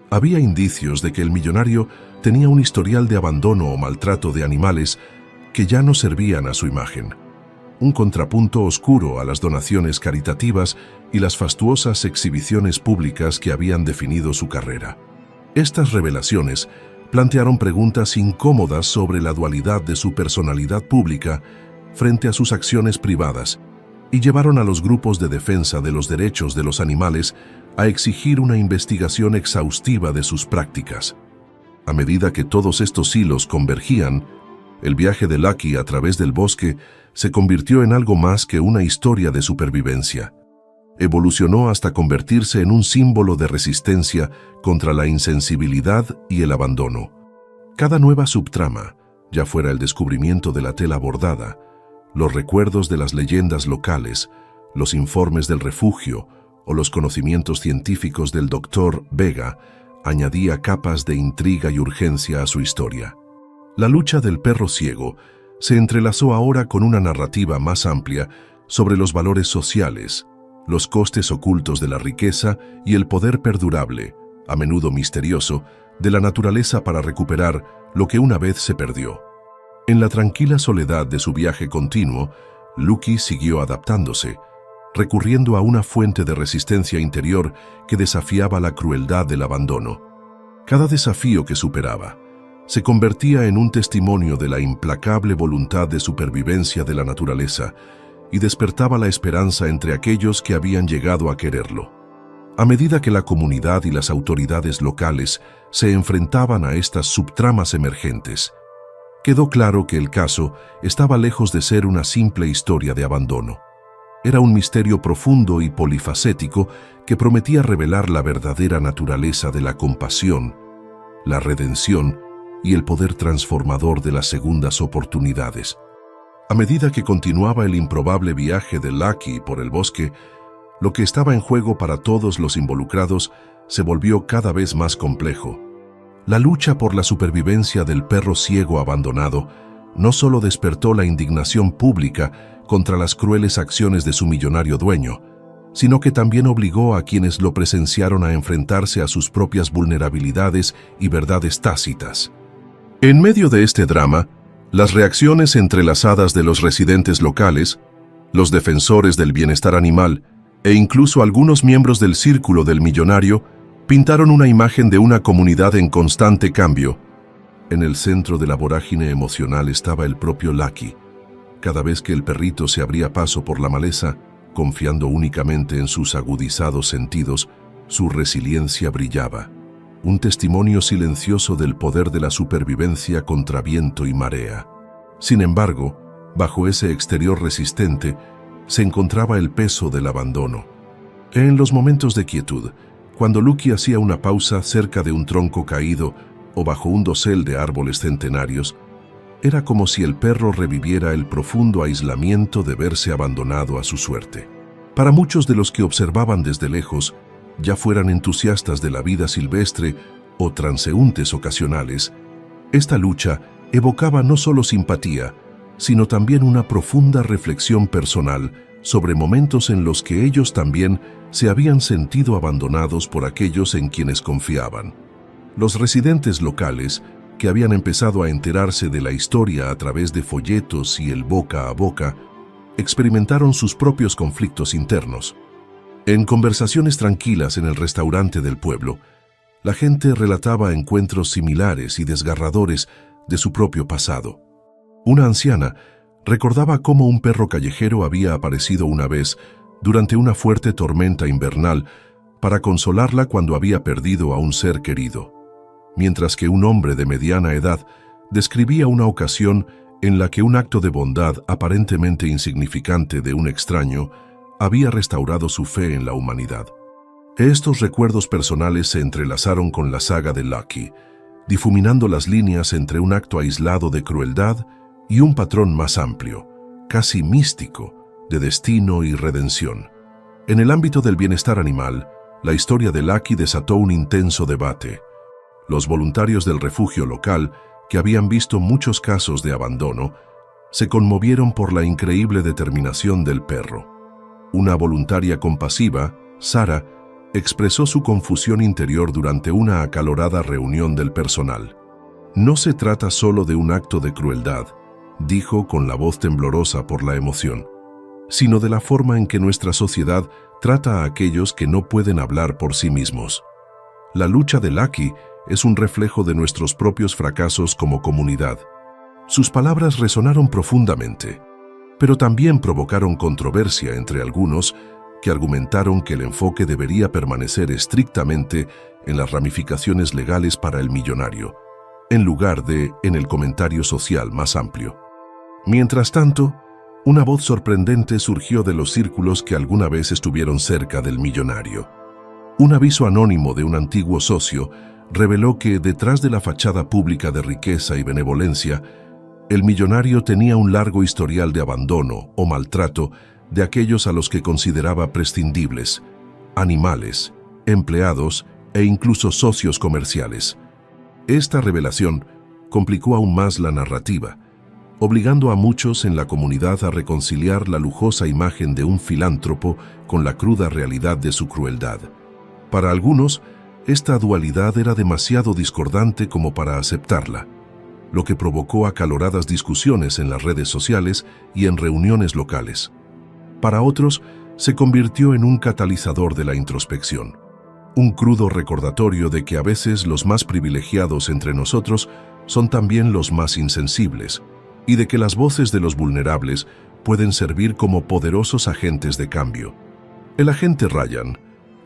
A: Había indicios de que el millonario tenía un historial de abandono o maltrato de animales que ya no servían a su imagen. Un contrapunto oscuro a las donaciones caritativas y las fastuosas exhibiciones públicas que habían definido su carrera. Estas revelaciones plantearon preguntas incómodas sobre la dualidad de su personalidad pública frente a sus acciones privadas y llevaron a los grupos de defensa de los derechos de los animales a exigir una investigación exhaustiva de sus prácticas. A medida que todos estos hilos convergían, el viaje de Lucky a través del bosque se convirtió en algo más que una historia de supervivencia. Evolucionó hasta convertirse en un símbolo de resistencia contra la insensibilidad y el abandono. Cada nueva subtrama, ya fuera el descubrimiento de la tela bordada, los recuerdos de las leyendas locales, los informes del refugio o los conocimientos científicos del Dr. Vega, añadía capas de intriga y urgencia a su historia. La lucha del perro ciego se entrelazó ahora con una narrativa más amplia sobre los valores sociales, los costes ocultos de la riqueza y el poder perdurable, a menudo misterioso, de la naturaleza para recuperar lo que una vez se perdió. En la tranquila soledad de su viaje continuo, Lucky siguió adaptándose, recurriendo a una fuente de resistencia interior que desafiaba la crueldad del abandono. Cada desafío que superaba se convertía en un testimonio de la implacable voluntad de supervivencia de la naturaleza y despertaba la esperanza entre aquellos que habían llegado a quererlo. A medida que la comunidad y las autoridades locales se enfrentaban a estas subtramas emergentes, quedó claro que el caso estaba lejos de ser una simple historia de abandono. Era un misterio profundo y polifacético que prometía revelar la verdadera naturaleza de la compasión, la redención y el poder transformador de las segundas oportunidades. A medida que continuaba el improbable viaje de Lucky por el bosque, lo que estaba en juego para todos los involucrados se volvió cada vez más complejo. La lucha por la supervivencia del perro ciego abandonado no solo despertó la indignación pública contra las crueles acciones de su millonario dueño, sino que también obligó a quienes lo presenciaron a enfrentarse a sus propias vulnerabilidades y verdades tácitas. En medio de este drama, las reacciones entrelazadas de los residentes locales, los defensores del bienestar animal e incluso algunos miembros del círculo del millonario pintaron una imagen de una comunidad en constante cambio. En el centro de la vorágine emocional estaba el propio Lucky. Cada vez que el perrito se abría paso por la maleza, confiando únicamente en sus agudizados sentidos, su resiliencia brillaba. Un testimonio silencioso del poder de la supervivencia contra viento y marea. Sin embargo, bajo ese exterior resistente, se encontraba el peso del abandono. En los momentos de quietud, cuando Lucky hacía una pausa cerca de un tronco caído o bajo un dosel de árboles centenarios, Era como si el perro reviviera el profundo aislamiento de verse abandonado a su suerte. Para muchos de los que observaban desde lejos, ya fueran entusiastas de la vida silvestre o transeúntes ocasionales, esta lucha evocaba no solo simpatía, sino también una profunda reflexión personal sobre momentos en los que ellos también se habían sentido abandonados por aquellos en quienes confiaban. Los residentes locales, que habían empezado a enterarse de la historia a través de folletos y el boca a boca, experimentaron sus propios conflictos internos. En conversaciones tranquilas en el restaurante del pueblo, la gente relataba encuentros similares y desgarradores de su propio pasado. Una anciana recordaba cómo un perro callejero había aparecido una vez durante una fuerte tormenta invernal para consolarla cuando había perdido a un ser querido, mientras que un hombre de mediana edad describía una ocasión en la que un acto de bondad aparentemente insignificante de un extraño había restaurado su fe en la humanidad. Estos recuerdos personales se entrelazaron con la saga de Lucky, difuminando las líneas entre un acto aislado de crueldad y un patrón más amplio, casi místico, de destino y redención. En el ámbito del bienestar animal, la historia de Lucky desató un intenso debate. Los voluntarios del refugio local, que habían visto muchos casos de abandono, se conmovieron por la increíble determinación del perro. Una voluntaria compasiva, Sara, expresó su confusión interior durante una acalorada reunión del personal. «No se trata solo de un acto de crueldad», dijo con la voz temblorosa por la emoción, «sino de la forma en que nuestra sociedad trata a aquellos que no pueden hablar por sí mismos. La lucha de Lucky es un reflejo de nuestros propios fracasos como comunidad». Sus palabras resonaron profundamente, pero también provocaron controversia entre algunos que argumentaron que el enfoque debería permanecer estrictamente en las ramificaciones legales para el millonario, en lugar de en el comentario social más amplio. Mientras tanto, una voz sorprendente surgió de los círculos que alguna vez estuvieron cerca del millonario. Un aviso anónimo de un antiguo socio reveló que detrás de la fachada pública de riqueza y benevolencia, el millonario tenía un largo historial de abandono o maltrato de aquellos a los que consideraba prescindibles, animales, empleados e incluso socios comerciales. Esta revelación complicó aún más la narrativa, obligando a muchos en la comunidad a reconciliar la lujosa imagen de un filántropo con la cruda realidad de su crueldad. Para algunos, esta dualidad era demasiado discordante como para aceptarla, lo que provocó acaloradas discusiones en las redes sociales y en reuniones locales. Para otros, se convirtió en un catalizador de la introspección, un crudo recordatorio de que a veces los más privilegiados entre nosotros son también los más insensibles, y de que las voces de los vulnerables pueden servir como poderosos agentes de cambio. El agente Ryan,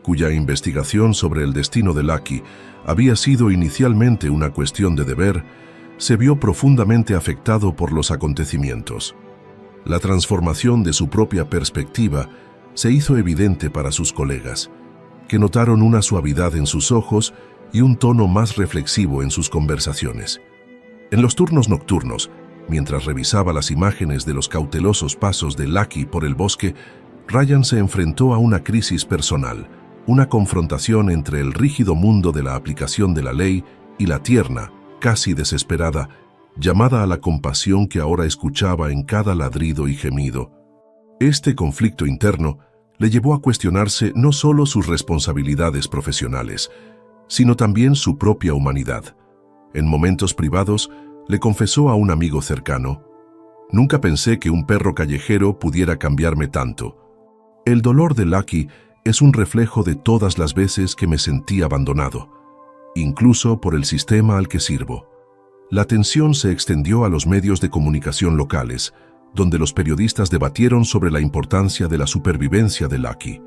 A: cuya investigación sobre el destino de Lucky había sido inicialmente una cuestión de deber, se vio profundamente afectado por los acontecimientos. La transformación de su propia perspectiva se hizo evidente para sus colegas, que notaron una suavidad en sus ojos y un tono más reflexivo en sus conversaciones. En los turnos nocturnos, mientras revisaba las imágenes de los cautelosos pasos de Lucky por el bosque, Ryan se enfrentó a una crisis personal, una confrontación entre el rígido mundo de la aplicación de la ley y la tierna, casi desesperada, llamada a la compasión que ahora escuchaba en cada ladrido y gemido. Este conflicto interno le llevó a cuestionarse no solo sus responsabilidades profesionales, sino también su propia humanidad. En momentos privados, le confesó a un amigo cercano: «Nunca pensé que un perro callejero pudiera cambiarme tanto. El dolor de Lucky es un reflejo de todas las veces que me sentí abandonado, incluso por el sistema al que sirvo». La tensión se extendió a los medios de comunicación locales, donde los periodistas debatieron sobre la importancia de la supervivencia de Lucky.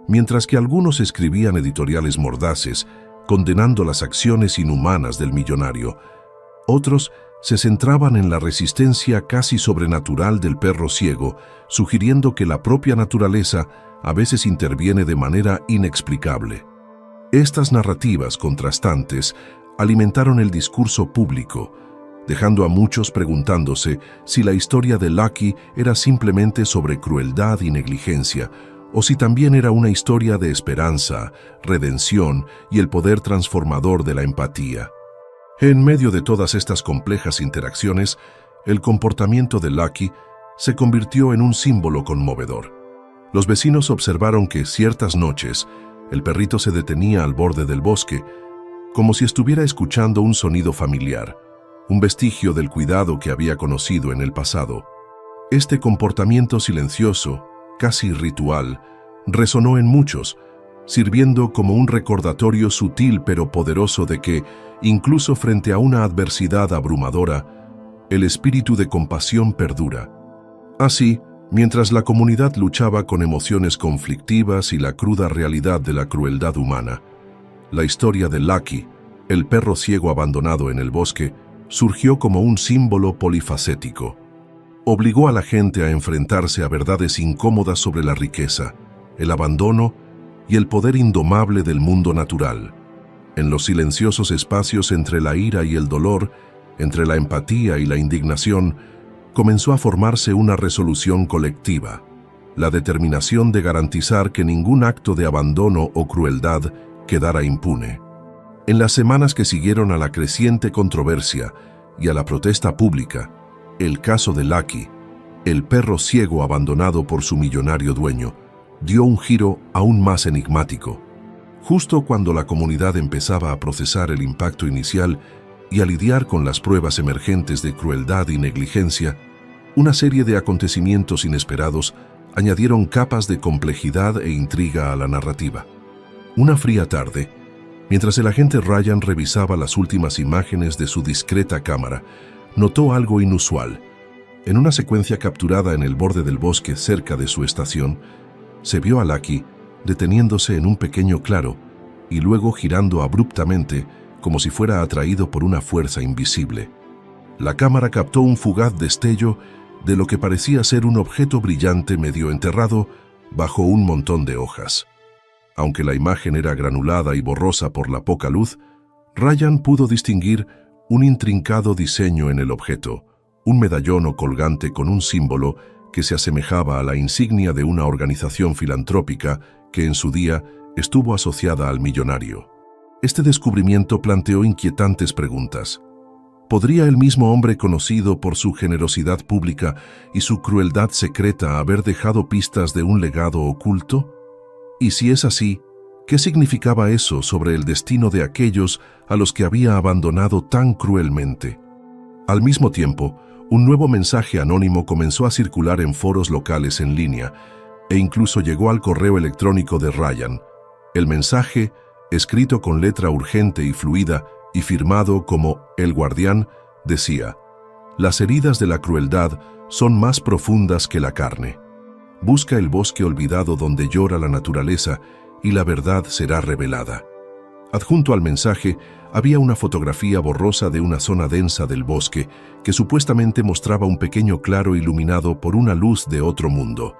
A: Mientras que algunos escribían editoriales mordaces, condenando las acciones inhumanas del millonario, otros se centraban en la resistencia casi sobrenatural del perro ciego, sugiriendo que la propia naturaleza a veces interviene de manera inexplicable. Estas narrativas contrastantes alimentaron el discurso público, dejando a muchos preguntándose si la historia de Lucky era simplemente sobre crueldad y negligencia, o si también era una historia de esperanza, redención y el poder transformador de la empatía. En medio de todas estas complejas interacciones, el comportamiento de Lucky se convirtió en un símbolo conmovedor. Los vecinos observaron que ciertas noches el perrito se detenía al borde del bosque, como si estuviera escuchando un sonido familiar, un vestigio del cuidado que había conocido en el pasado. Este comportamiento silencioso, casi ritual, resonó en muchos, sirviendo como un recordatorio sutil pero poderoso de que, incluso frente a una adversidad abrumadora, el espíritu de compasión perdura. Así, mientras la comunidad luchaba con emociones conflictivas y la cruda realidad de la crueldad humana, la historia de Lucky, el perro ciego abandonado en el bosque, surgió como un símbolo polifacético. Obligó a la gente a enfrentarse a verdades incómodas sobre la riqueza, el abandono y el poder indomable del mundo natural. En los silenciosos espacios entre la ira y el dolor, entre la empatía y la indignación, comenzó a formarse una resolución colectiva, la determinación de garantizar que ningún acto de abandono o crueldad quedara impune. En las semanas que siguieron a la creciente controversia y a la protesta pública, el caso de Lucky, el perro ciego abandonado por su millonario dueño, dio un giro aún más enigmático. Justo cuando la comunidad empezaba a procesar el impacto inicial y a lidiar con las pruebas emergentes de crueldad y negligencia, una serie de acontecimientos inesperados añadieron capas de complejidad e intriga a la narrativa. Una fría tarde, mientras el agente Ryan revisaba las últimas imágenes de su discreta cámara, notó algo inusual. En una secuencia capturada en el borde del bosque cerca de su estación, se vio a Lucky deteniéndose en un pequeño claro y luego girando abruptamente como si fuera atraído por una fuerza invisible. La cámara captó un fugaz destello de lo que parecía ser un objeto brillante medio enterrado bajo un montón de hojas. Aunque la imagen era granulada y borrosa por la poca luz, Ryan pudo distinguir un intrincado diseño en el objeto, un medallón o colgante con un símbolo que se asemejaba a la insignia de una organización filantrópica que en su día estuvo asociada al millonario. Este descubrimiento planteó inquietantes preguntas. ¿Podría el mismo hombre conocido por su generosidad pública y su crueldad secreta haber dejado pistas de un legado oculto? Y si es así, ¿qué significaba eso sobre el destino de aquellos a los que había abandonado tan cruelmente? Al mismo tiempo, un nuevo mensaje anónimo comenzó a circular en foros locales en línea e incluso llegó al correo electrónico de Ryan. El mensaje, escrito con letra urgente y fluida y firmado como El Guardián, decía: «Las heridas de la crueldad son más profundas que la carne. Busca el bosque olvidado donde llora la naturaleza y la verdad será revelada». Adjunto al mensaje había una fotografía borrosa de una zona densa del bosque que supuestamente mostraba un pequeño claro iluminado por una luz de otro mundo.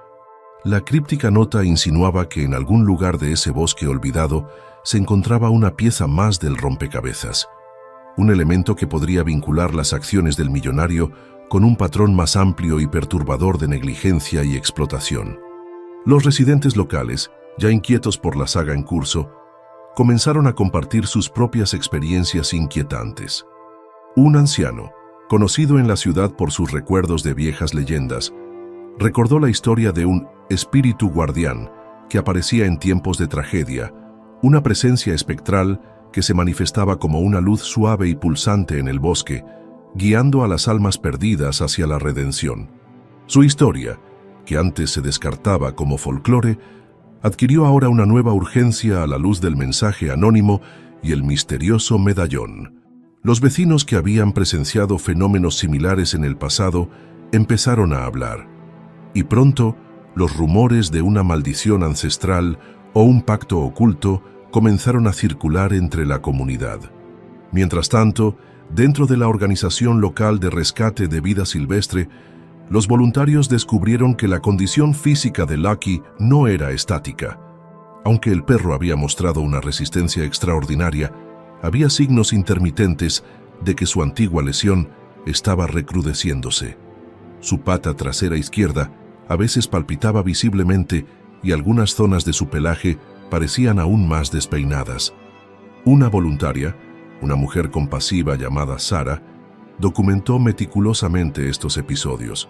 A: La críptica nota insinuaba que en algún lugar de ese bosque olvidado se encontraba una pieza más del rompecabezas, un elemento que podría vincular las acciones del millonario con un patrón más amplio y perturbador de negligencia y explotación. Los residentes locales, ya inquietos por la saga en curso, comenzaron a compartir sus propias experiencias inquietantes. Un anciano, conocido en la ciudad por sus recuerdos de viejas leyendas, recordó la historia de un espíritu guardián que aparecía en tiempos de tragedia, una presencia espectral que se manifestaba como una luz suave y pulsante en el bosque, guiando a las almas perdidas hacia la redención. Su historia, que antes se descartaba como folclore, adquirió ahora una nueva urgencia a la luz del mensaje anónimo y el misterioso medallón. Los vecinos que habían presenciado fenómenos similares en el pasado empezaron a hablar, y pronto los rumores de una maldición ancestral o un pacto oculto comenzaron a circular entre la comunidad. Mientras tanto, dentro de la organización local de rescate de vida silvestre, los voluntarios descubrieron que la condición física de Lucky no era estática. Aunque el perro había mostrado una resistencia extraordinaria, había signos intermitentes de que su antigua lesión estaba recrudeciéndose. Su pata trasera izquierda a veces palpitaba visiblemente y algunas zonas de su pelaje parecían aún más despeinadas. Una voluntaria, una mujer compasiva llamada Sara, documentó meticulosamente estos episodios.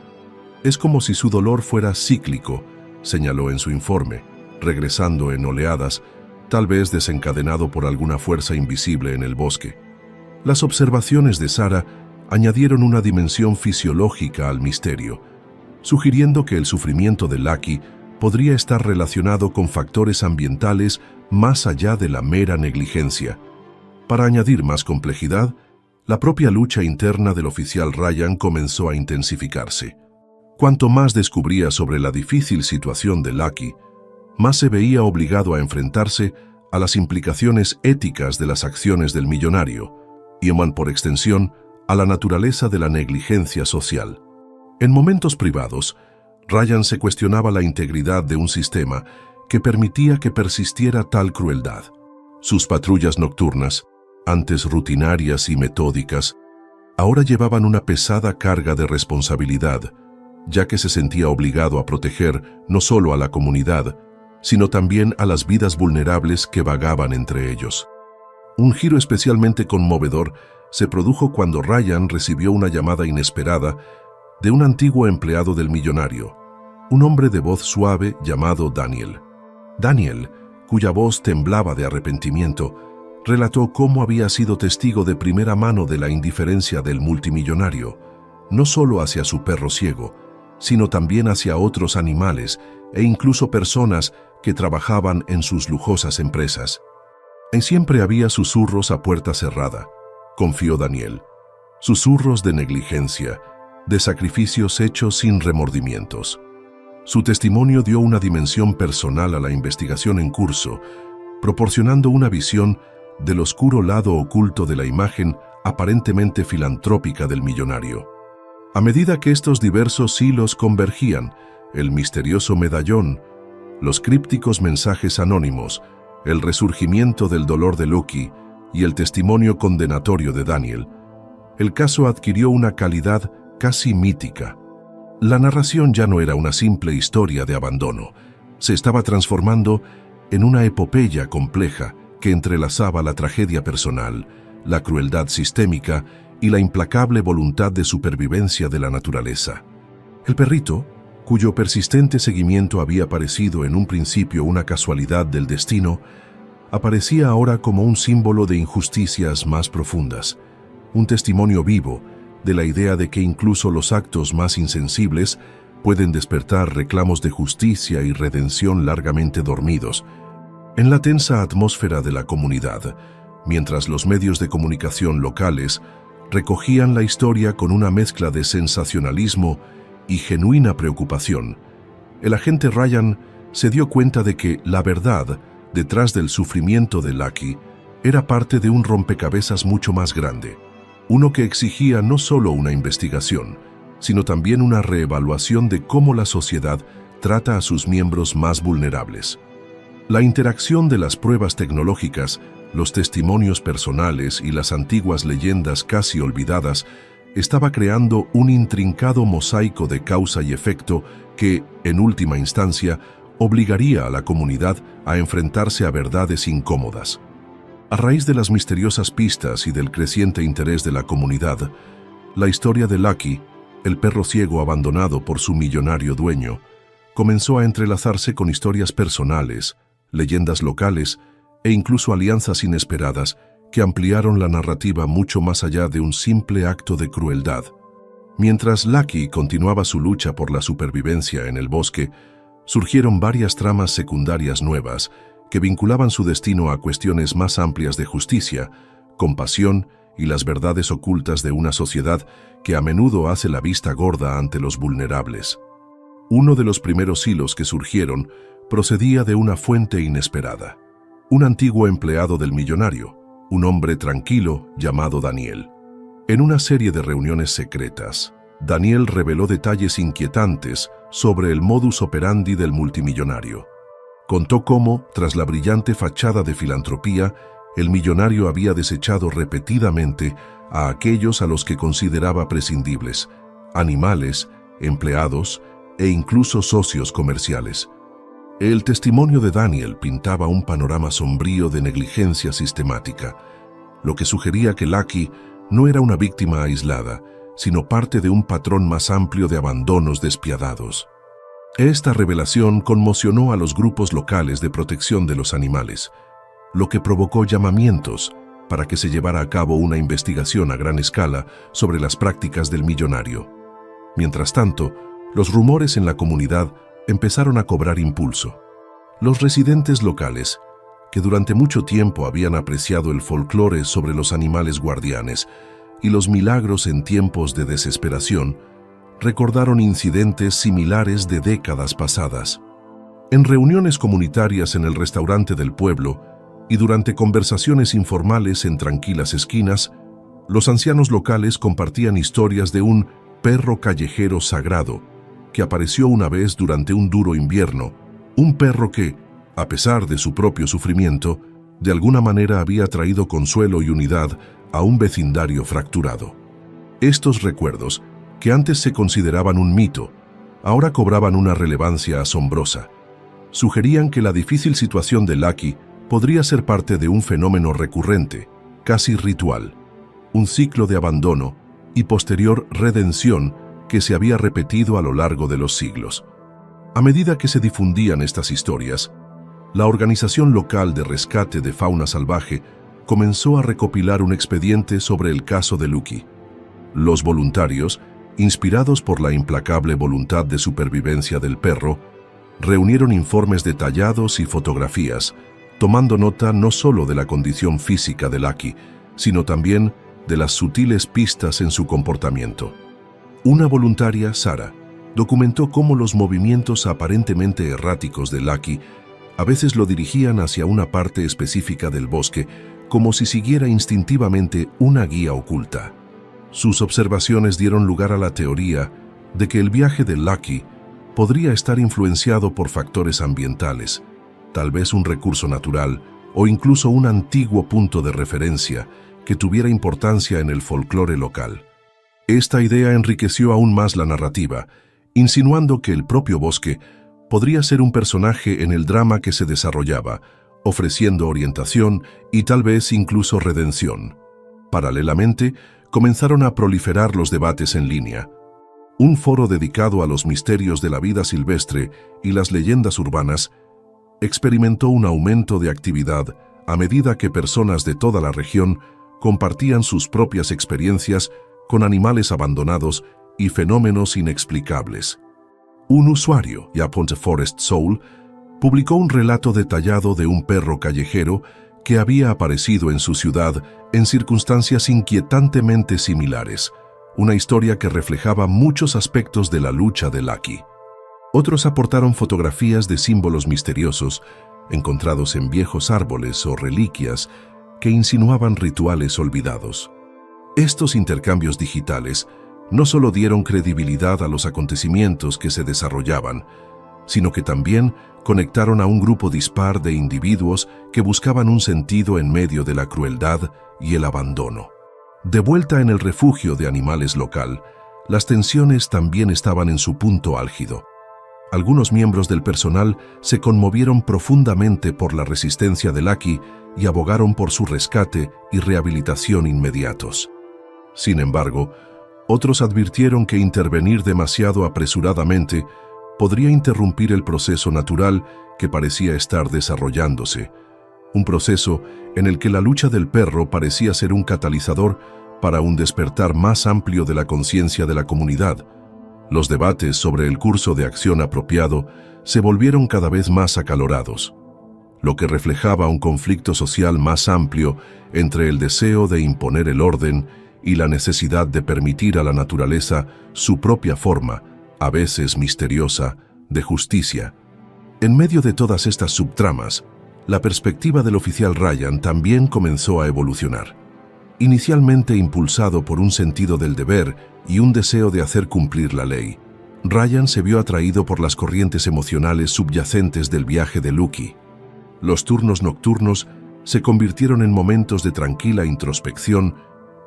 A: Es como si su dolor fuera cíclico, señaló en su informe, regresando en oleadas, tal vez desencadenado por alguna fuerza invisible en el bosque. Las observaciones de Sara añadieron una dimensión fisiológica al misterio, sugiriendo que el sufrimiento de Lucky podría estar relacionado con factores ambientales más allá de la mera negligencia. Para añadir más complejidad, la propia lucha interna del oficial Ryan comenzó a intensificarse. Cuanto más descubría sobre la difícil situación de Lucky, más se veía obligado a enfrentarse a las implicaciones éticas de las acciones del millonario, y por extensión, a la naturaleza de la negligencia social. En momentos privados, Ryan se cuestionaba la integridad de un sistema que permitía que persistiera tal crueldad. Sus patrullas nocturnas, antes rutinarias y metódicas, ahora llevaban una pesada carga de responsabilidad, ya que se sentía obligado a proteger no solo a la comunidad, sino también a las vidas vulnerables que vagaban entre ellos. Un giro especialmente conmovedor se produjo cuando Ryan recibió una llamada inesperada de un antiguo empleado del millonario, un hombre de voz suave llamado Daniel. Daniel, cuya voz temblaba de arrepentimiento, relató cómo había sido testigo de primera mano de la indiferencia del multimillonario, no solo hacia su perro ciego, sino también hacia otros animales e incluso personas que trabajaban en sus lujosas empresas. Y siempre había susurros a puerta cerrada, confió Daniel, susurros de negligencia, de sacrificios hechos sin remordimientos. Su testimonio dio una dimensión personal a la investigación en curso, proporcionando una visión del oscuro lado oculto de la imagen aparentemente filantrópica del millonario. A medida que estos diversos hilos convergían, el misterioso medallón, los crípticos mensajes anónimos, el resurgimiento del dolor de Lucky y el testimonio condenatorio de Daniel, el caso adquirió una calidad casi mítica. La narración ya no era una simple historia de abandono, se estaba transformando en una epopeya compleja que entrelazaba la tragedia personal, la crueldad sistémica y la implacable voluntad de supervivencia de la naturaleza. El perrito, cuyo persistente seguimiento había parecido en un principio una casualidad del destino, aparecía ahora como un símbolo de injusticias más profundas, un testimonio vivo de la idea de que incluso los actos más insensibles pueden despertar reclamos de justicia y redención largamente dormidos. En la tensa atmósfera de la comunidad, mientras los medios de comunicación locales recogían la historia con una mezcla de sensacionalismo y genuina preocupación, el agente Ryan se dio cuenta de que la verdad detrás del sufrimiento de Lucky era parte de un rompecabezas mucho más grande, uno que exigía no solo una investigación, sino también una reevaluación de cómo la sociedad trata a sus miembros más vulnerables. La interacción de las pruebas tecnológicas, los testimonios personales y las antiguas leyendas casi olvidadas estaba creando un intrincado mosaico de causa y efecto que, en última instancia, obligaría a la comunidad a enfrentarse a verdades incómodas. A raíz de las misteriosas pistas y del creciente interés de la comunidad, la historia de Lucky, el perro ciego abandonado por su millonario dueño, comenzó a entrelazarse con historias personales, leyendas locales e incluso alianzas inesperadas que ampliaron la narrativa mucho más allá de un simple acto de crueldad. Mientras Lucky continuaba su lucha por la supervivencia en el bosque, surgieron varias tramas secundarias nuevas que vinculaban su destino a cuestiones más amplias de justicia, compasión y las verdades ocultas de una sociedad que a menudo hace la vista gorda ante los vulnerables. Uno de los primeros hilos que surgieron procedía de una fuente inesperada. Un antiguo empleado del millonario, un hombre tranquilo llamado Daniel. En una serie de reuniones secretas, Daniel reveló detalles inquietantes sobre el modus operandi del multimillonario. Contó cómo, tras la brillante fachada de filantropía, el millonario había desechado repetidamente a aquellos a los que consideraba prescindibles: animales, empleados e incluso socios comerciales. El testimonio de Daniel pintaba un panorama sombrío de negligencia sistemática, lo que sugería que Lucky no era una víctima aislada, sino parte de un patrón más amplio de abandonos despiadados. Esta revelación conmocionó a los grupos locales de protección de los animales, lo que provocó llamamientos para que se llevara a cabo una investigación a gran escala sobre las prácticas del millonario. Mientras tanto, los rumores en la comunidad empezaron a cobrar impulso. Los residentes locales, que durante mucho tiempo habían apreciado el folclore sobre los animales guardianes y los milagros en tiempos de desesperación, recordaron incidentes similares de décadas pasadas. En reuniones comunitarias en el restaurante del pueblo y durante conversaciones informales en tranquilas esquinas, los ancianos locales compartían historias de un perro callejero sagrado que apareció una vez durante un duro invierno, un perro que, a pesar de su propio sufrimiento, de alguna manera había traído consuelo y unidad a un vecindario fracturado. Estos recuerdos, que antes se consideraban un mito, ahora cobraban una relevancia asombrosa. Sugerían que la difícil situación de Lucky podría ser parte de un fenómeno recurrente, casi ritual, un ciclo de abandono y posterior redención que se había repetido a lo largo de los siglos. A medida que se difundían estas historias, la organización local de rescate de fauna salvaje comenzó a recopilar un expediente sobre el caso de Lucky. Los voluntarios, inspirados por la implacable voluntad de supervivencia del perro, reunieron informes detallados y fotografías, tomando nota no solo de la condición física de Lucky, sino también de las sutiles pistas en su comportamiento. Una voluntaria, Sara, documentó cómo los movimientos aparentemente erráticos de Lucky a veces lo dirigían hacia una parte específica del bosque, como si siguiera instintivamente una guía oculta. Sus observaciones dieron lugar a la teoría de que el viaje de Lucky podría estar influenciado por factores ambientales, tal vez un recurso natural o incluso un antiguo punto de referencia que tuviera importancia en el folclore local. Esta idea enriqueció aún más la narrativa, insinuando que el propio bosque podría ser un personaje en el drama que se desarrollaba, ofreciendo orientación y tal vez incluso redención. Paralelamente, comenzaron a proliferar los debates en línea. Un foro dedicado a los misterios de la vida silvestre y las leyendas urbanas experimentó un aumento de actividad a medida que personas de toda la región compartían sus propias experiencias con animales abandonados y fenómenos inexplicables. Un usuario, Yaponte Forest Soul, publicó un relato detallado de un perro callejero que había aparecido en su ciudad en circunstancias inquietantemente similares, una historia que reflejaba muchos aspectos de la lucha de Lucky. Otros aportaron fotografías de símbolos misteriosos encontrados en viejos árboles o reliquias que insinuaban rituales olvidados. Estos intercambios digitales no solo dieron credibilidad a los acontecimientos que se desarrollaban, sino que también conectaron a un grupo dispar de individuos que buscaban un sentido en medio de la crueldad y el abandono. De vuelta en el refugio de animales local, las tensiones también estaban en su punto álgido. Algunos miembros del personal se conmovieron profundamente por la resistencia de Lucky y abogaron por su rescate y rehabilitación inmediatos. Sin embargo, otros advirtieron que intervenir demasiado apresuradamente podría interrumpir el proceso natural que parecía estar desarrollándose, un proceso en el que la lucha del perro parecía ser un catalizador para un despertar más amplio de la conciencia de la comunidad. Los debates sobre el curso de acción apropiado se volvieron cada vez más acalorados, lo que reflejaba un conflicto social más amplio entre el deseo de imponer el orden y la necesidad de permitir a la naturaleza su propia forma, a veces misteriosa, de justicia. En medio de todas estas subtramas, la perspectiva del oficial Ryan también comenzó a evolucionar. Inicialmente impulsado por un sentido del deber y un deseo de hacer cumplir la ley, Ryan se vio atraído por las corrientes emocionales subyacentes del viaje de Lucky. Los turnos nocturnos se convirtieron en momentos de tranquila introspección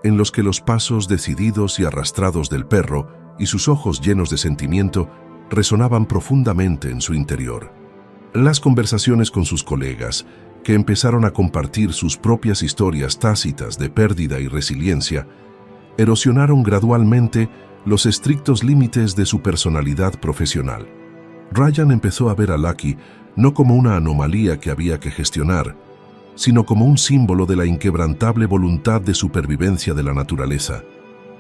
A: en los que los pasos decididos y arrastrados del perro y sus ojos llenos de sentimiento resonaban profundamente en su interior. Las conversaciones con sus colegas, que empezaron a compartir sus propias historias tácitas de pérdida y resiliencia, erosionaron gradualmente los estrictos límites de su personalidad profesional. Ryan empezó a ver a Lucky no como una anomalía que había que gestionar, sino como un símbolo de la inquebrantable voluntad de supervivencia de la naturaleza,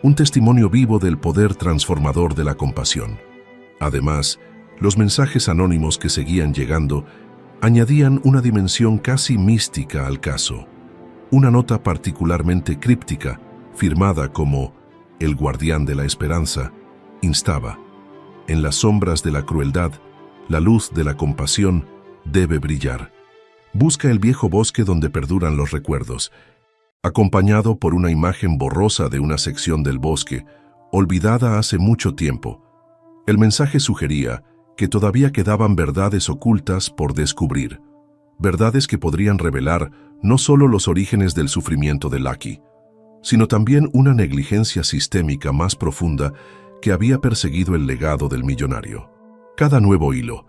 A: un testimonio vivo del poder transformador de la compasión. Además, los mensajes anónimos que seguían llegando añadían una dimensión casi mística al caso. Una nota particularmente críptica, firmada como «El guardián de la esperanza», instaba: «En las sombras de la crueldad, la luz de la compasión debe brillar. Busca el viejo bosque donde perduran los recuerdos», acompañado por una imagen borrosa de una sección del bosque, olvidada hace mucho tiempo. El mensaje sugería que todavía quedaban verdades ocultas por descubrir, verdades que podrían revelar no solo los orígenes del sufrimiento de Lucky, sino también una negligencia sistémica más profunda que había perseguido el legado del millonario. Cada nuevo hilo,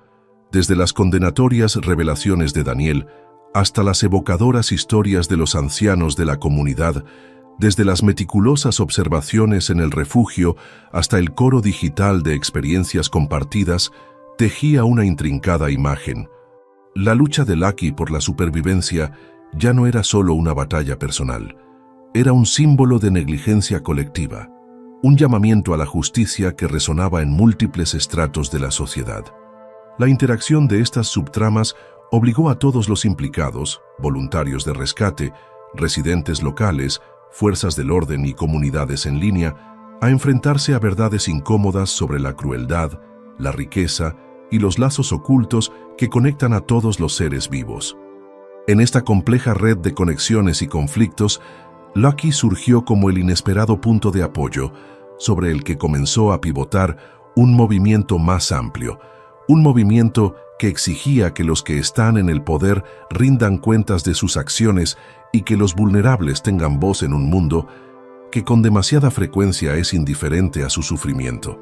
A: desde las condenatorias revelaciones de Daniel hasta las evocadoras historias de los ancianos de la comunidad, desde las meticulosas observaciones en el refugio hasta el coro digital de experiencias compartidas, tejía una intrincada imagen. La lucha de Lucky por la supervivencia ya no era solo una batalla personal, era un símbolo de negligencia colectiva, un llamamiento a la justicia que resonaba en múltiples estratos de la sociedad. La interacción de estas subtramas obligó a todos los implicados, voluntarios de rescate, residentes locales, fuerzas del orden y comunidades en línea, a enfrentarse a verdades incómodas sobre la crueldad, la riqueza y los lazos ocultos que conectan a todos los seres vivos. En esta compleja red de conexiones y conflictos, Lucky surgió como el inesperado punto de apoyo sobre el que comenzó a pivotar un movimiento más amplio, un movimiento que exigía que los que están en el poder rindan cuentas de sus acciones y que los vulnerables tengan voz en un mundo que con demasiada frecuencia es indiferente a su sufrimiento.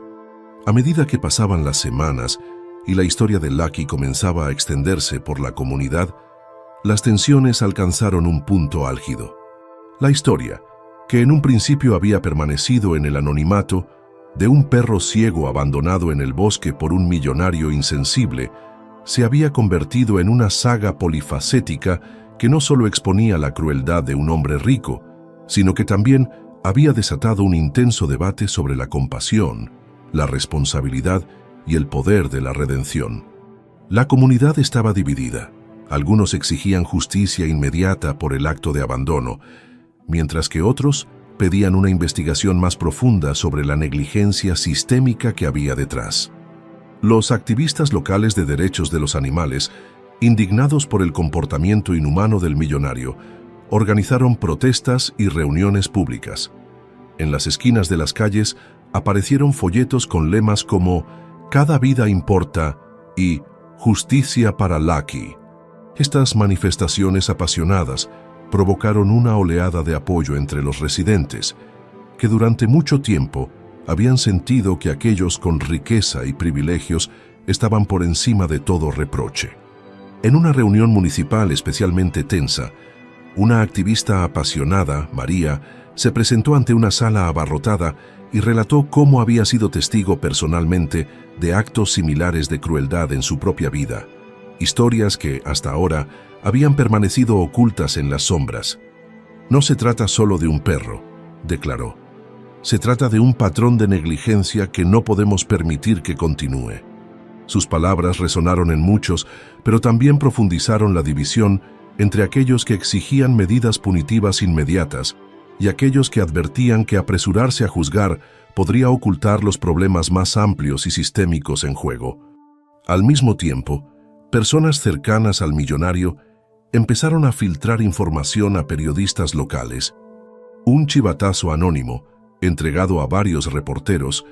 A: A medida que pasaban las semanas y la historia de Lucky comenzaba a extenderse por la comunidad, las tensiones alcanzaron un punto álgido. La historia, que en un principio había permanecido en el anonimato, de un perro ciego abandonado en el bosque por un millonario insensible, se había convertido en una saga polifacética que no solo exponía la crueldad de un hombre rico, sino que también había desatado un intenso debate sobre la compasión, la responsabilidad y el poder de la redención. La comunidad estaba dividida. Algunos exigían justicia inmediata por el acto de abandono, mientras que otros pedían una investigación más profunda sobre la negligencia sistémica que había detrás. Los activistas locales de derechos de los animales, indignados por el comportamiento inhumano del millonario, organizaron protestas y reuniones públicas. En las esquinas de las calles aparecieron folletos con lemas como «Cada vida importa» y «Justicia para Lucky». Estas manifestaciones apasionadas provocaron una oleada de apoyo entre los residentes, que durante mucho tiempo habían sentido que aquellos con riqueza y privilegios estaban por encima de todo reproche. En una reunión municipal especialmente tensa, una activista apasionada, María, se presentó ante una sala abarrotada y relató cómo había sido testigo personalmente de actos similares de crueldad en su propia vida, historias que, hasta ahora, habían permanecido ocultas en las sombras. «No se trata solo de un perro», declaró. «Se trata de un patrón de negligencia que no podemos permitir que continúe». Sus palabras resonaron en muchos, pero también profundizaron la división entre aquellos que exigían medidas punitivas inmediatas y aquellos que advertían que apresurarse a juzgar podría ocultar los problemas más amplios y sistémicos en juego. Al mismo tiempo, personas cercanas al millonario empezaron a filtrar información a periodistas locales. Un chivatazo anónimo, entregado a varios reporteros,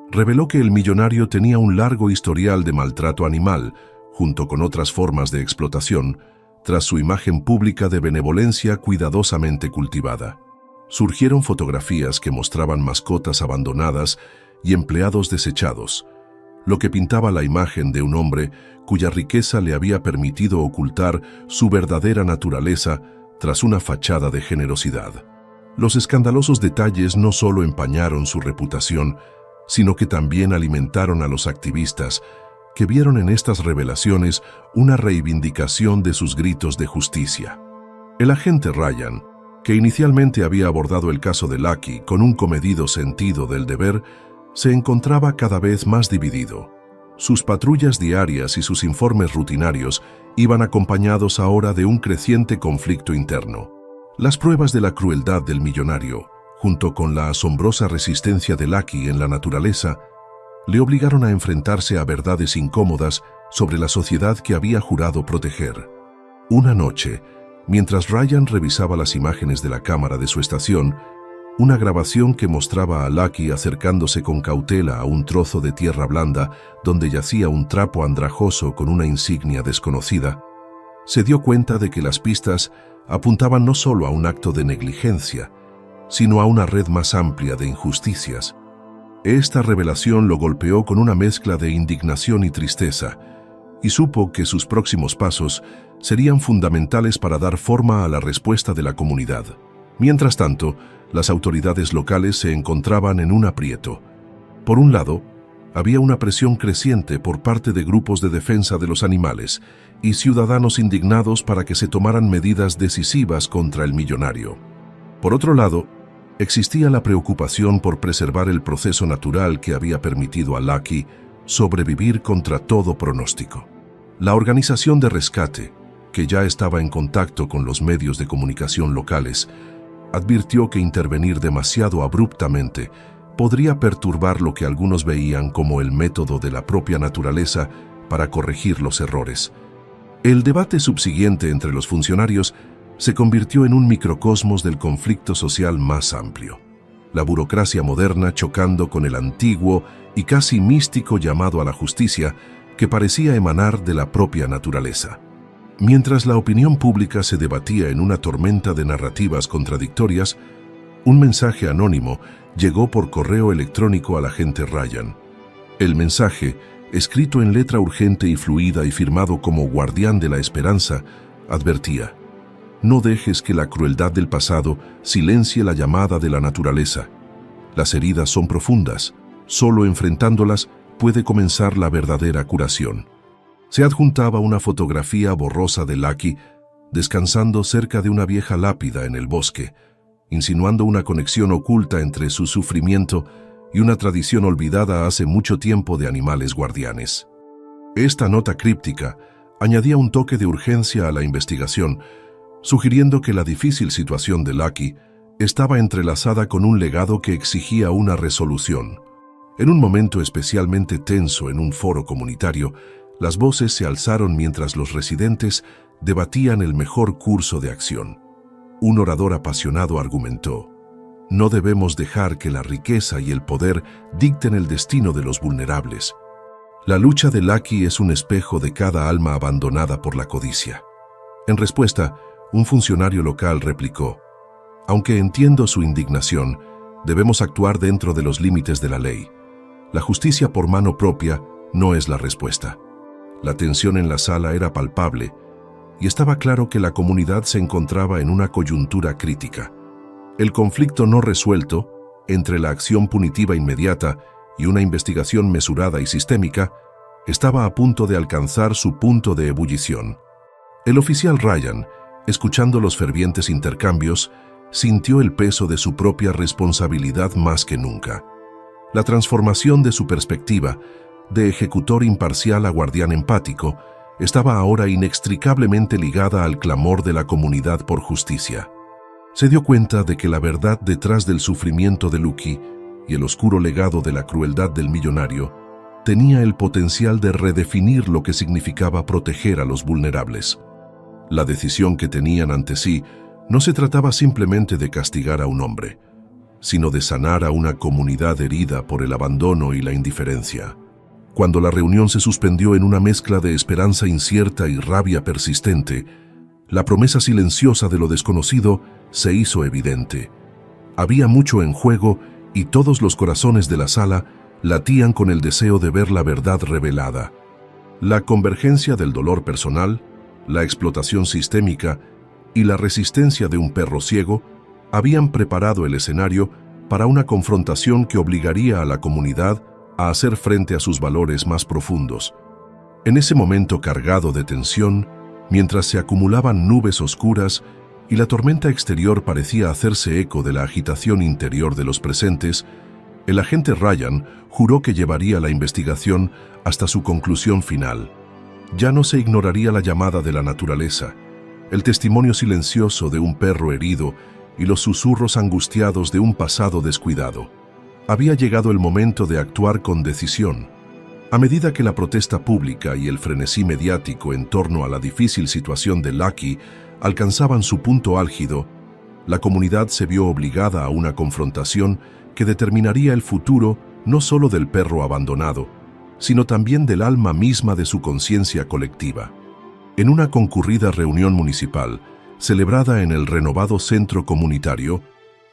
A: reveló que el millonario tenía un largo historial de maltrato animal, junto con otras formas de explotación, tras su imagen pública de benevolencia cuidadosamente cultivada. Surgieron fotografías que mostraban mascotas abandonadas y empleados desechados, lo que pintaba la imagen de un hombre cuya riqueza le había permitido ocultar su verdadera naturaleza tras una fachada de generosidad. Los escandalosos detalles no solo empañaron su reputación, sino que también alimentaron a los activistas que vieron en estas revelaciones una reivindicación de sus gritos de justicia. El agente Ryan, que inicialmente había abordado el caso de Lucky con un comedido sentido del deber, se encontraba cada vez más dividido. Sus patrullas diarias y sus informes rutinarios iban acompañados ahora de un creciente conflicto interno. Las pruebas de la crueldad del millonario, junto con la asombrosa resistencia de Lucky en la naturaleza, le obligaron a enfrentarse a verdades incómodas sobre la sociedad que había jurado proteger. Una noche, mientras Ryan revisaba las imágenes de la cámara de su estación, una grabación que mostraba a Lucky acercándose con cautela a un trozo de tierra blanda donde yacía un trapo andrajoso con una insignia desconocida, se dio cuenta de que las pistas apuntaban no solo a un acto de negligencia, sino a una red más amplia de injusticias. Esta revelación lo golpeó con una mezcla de indignación y tristeza, y supo que sus próximos pasos serían fundamentales para dar forma a la respuesta de la comunidad. Mientras tanto, las autoridades locales se encontraban en un aprieto. Por un lado, había una presión creciente por parte de grupos de defensa de los animales y ciudadanos indignados para que se tomaran medidas decisivas contra el millonario. Por otro lado, existía la preocupación por preservar el proceso natural que había permitido a Lucky sobrevivir contra todo pronóstico. La organización de rescate, que ya estaba en contacto con los medios de comunicación locales, advirtió que intervenir demasiado abruptamente podría perturbar lo que algunos veían como el método de la propia naturaleza para corregir los errores. El debate subsiguiente entre los funcionarios se convirtió en un microcosmos del conflicto social más amplio. La burocracia moderna chocando con el antiguo y casi místico llamado a la justicia que parecía emanar de la propia naturaleza. Mientras la opinión pública se debatía en una tormenta de narrativas contradictorias, un mensaje anónimo llegó por correo electrónico al agente Ryan. El mensaje, escrito en letra urgente y fluida y firmado como guardián de la esperanza, advertía: no dejes que la crueldad del pasado silencie la llamada de la naturaleza. Las heridas son profundas. Solo enfrentándolas puede comenzar la verdadera curación. Se adjuntaba una fotografía borrosa de Lucky descansando cerca de una vieja lápida en el bosque, insinuando una conexión oculta entre su sufrimiento y una tradición olvidada hace mucho tiempo de animales guardianes. Esta nota críptica añadía un toque de urgencia a la investigación, sugiriendo que la difícil situación de Lucky estaba entrelazada con un legado que exigía una resolución. En un momento especialmente tenso en un foro comunitario, las voces se alzaron mientras los residentes debatían el mejor curso de acción. Un orador apasionado argumentó: no debemos dejar que la riqueza y el poder dicten el destino de los vulnerables. La lucha de Lucky es un espejo de cada alma abandonada por la codicia. En respuesta, un funcionario local replicó: aunque entiendo su indignación, debemos actuar dentro de los límites de la ley. La justicia por mano propia no es la respuesta. La tensión en la sala era palpable y estaba claro que la comunidad se encontraba en una coyuntura crítica. El conflicto no resuelto entre la acción punitiva inmediata y una investigación mesurada y sistémica estaba a punto de alcanzar su punto de ebullición. El oficial Ryan, escuchando los fervientes intercambios, sintió el peso de su propia responsabilidad más que nunca. La transformación de su perspectiva, de ejecutor imparcial a guardián empático, estaba ahora inextricablemente ligada al clamor de la comunidad por justicia. Se dio cuenta de que la verdad detrás del sufrimiento de Lucky y el oscuro legado de la crueldad del millonario tenía el potencial de redefinir lo que significaba proteger a los vulnerables. La decisión que tenían ante sí no se trataba simplemente de castigar a un hombre, sino de sanar a una comunidad herida por el abandono y la indiferencia. Cuando la reunión se suspendió en una mezcla de esperanza incierta y rabia persistente, la promesa silenciosa de lo desconocido se hizo evidente. Había mucho en juego y todos los corazones de la sala latían con el deseo de ver la verdad revelada. La convergencia del dolor personal, la explotación sistémica y la resistencia de un perro ciego habían preparado el escenario para una confrontación que obligaría a la comunidad a hacer frente a sus valores más profundos. En ese momento cargado de tensión, mientras se acumulaban nubes oscuras y la tormenta exterior parecía hacerse eco de la agitación interior de los presentes, el agente Ryan juró que llevaría la investigación hasta su conclusión final. Ya no se ignoraría la llamada de la naturaleza, el testimonio silencioso de un perro herido y los susurros angustiados de un pasado descuidado. Había llegado el momento de actuar con decisión. A medida que la protesta pública y el frenesí mediático en torno a la difícil situación de Lucky alcanzaban su punto álgido, la comunidad se vio obligada a una confrontación que determinaría el futuro no solo del perro abandonado, sino también del alma misma de su conciencia colectiva. En una concurrida reunión municipal, celebrada en el renovado centro comunitario,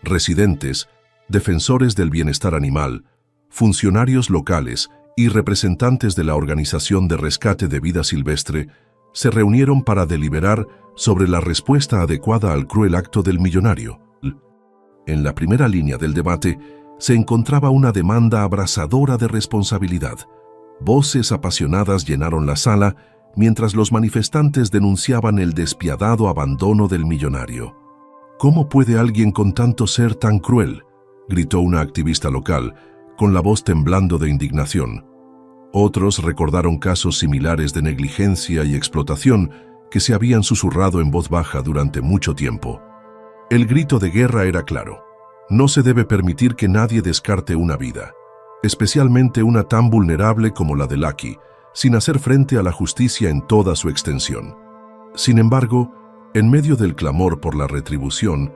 A: residentes, defensores del bienestar animal, funcionarios locales y representantes de la Organización de Rescate de Vida Silvestre se reunieron para deliberar sobre la respuesta adecuada al cruel acto del millonario. En la primera línea del debate se encontraba una demanda abrasadora de responsabilidad. Voces apasionadas llenaron la sala mientras los manifestantes denunciaban el despiadado abandono del millonario. ¿Cómo puede alguien con tanto ser tan cruel?, gritó una activista local, con la voz temblando de indignación. Otros recordaron casos similares de negligencia y explotación que se habían susurrado en voz baja durante mucho tiempo. El grito de guerra era claro. No se debe permitir que nadie descarte una vida, especialmente una tan vulnerable como la de Lucky, sin hacer frente a la justicia en toda su extensión. Sin embargo, en medio del clamor por la retribución,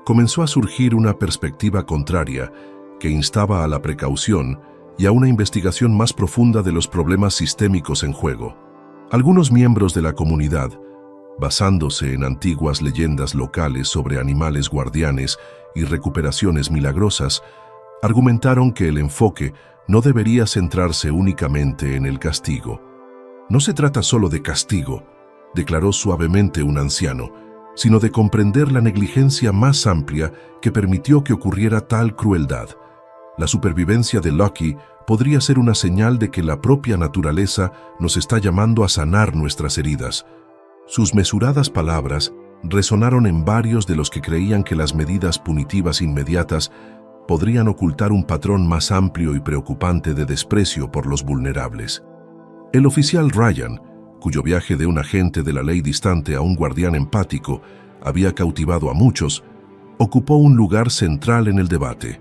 A: comenzó a surgir una perspectiva contraria que instaba a la precaución y a una investigación más profunda de los problemas sistémicos en juego. Algunos miembros de la comunidad, basándose en antiguas leyendas locales sobre animales guardianes y recuperaciones milagrosas, argumentaron que el enfoque no debería centrarse únicamente en el castigo. No se trata solo de castigo, declaró suavemente un anciano, sino de comprender la negligencia más amplia que permitió que ocurriera tal crueldad. La supervivencia de Lucky podría ser una señal de que la propia naturaleza nos está llamando a sanar nuestras heridas. Sus mesuradas palabras resonaron en varios de los que creían que las medidas punitivas inmediatas podrían ocultar un patrón más amplio y preocupante de desprecio por los vulnerables. El oficial Ryan, cuyo viaje de un agente de la ley distante a un guardián empático había cautivado a muchos, ocupó un lugar central en el debate.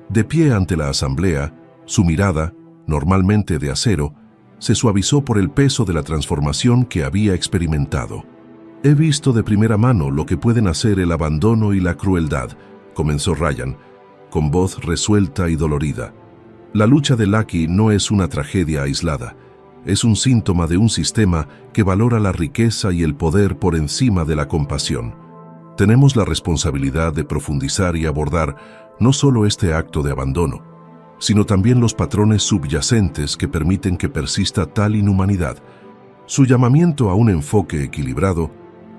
A: De pie ante la asamblea, su mirada, normalmente de acero, se suavizó por el peso de la transformación que había experimentado. «He visto de primera mano lo que pueden hacer el abandono y la crueldad», comenzó Ryan, con voz resuelta y dolorida. «La lucha de Lucky no es una tragedia aislada. Es un síntoma de un sistema que valora la riqueza y el poder por encima de la compasión. Tenemos la responsabilidad de profundizar y abordar no solo este acto de abandono, sino también los patrones subyacentes que permiten que persista tal inhumanidad. Su llamamiento a un enfoque equilibrado,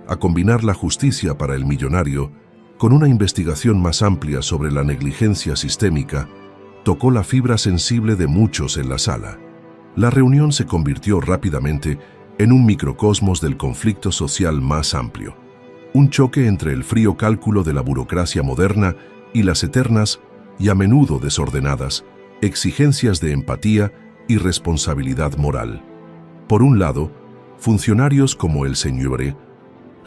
A: a combinar la justicia para el millonario con una investigación más amplia sobre la negligencia sistémica, tocó la fibra sensible de muchos en la sala. La reunión se convirtió rápidamente en un microcosmos del conflicto social más amplio. Un choque entre el frío cálculo de la burocracia moderna y las eternas, y a menudo desordenadas, exigencias de empatía y responsabilidad moral. Por un lado, funcionarios como el Sr.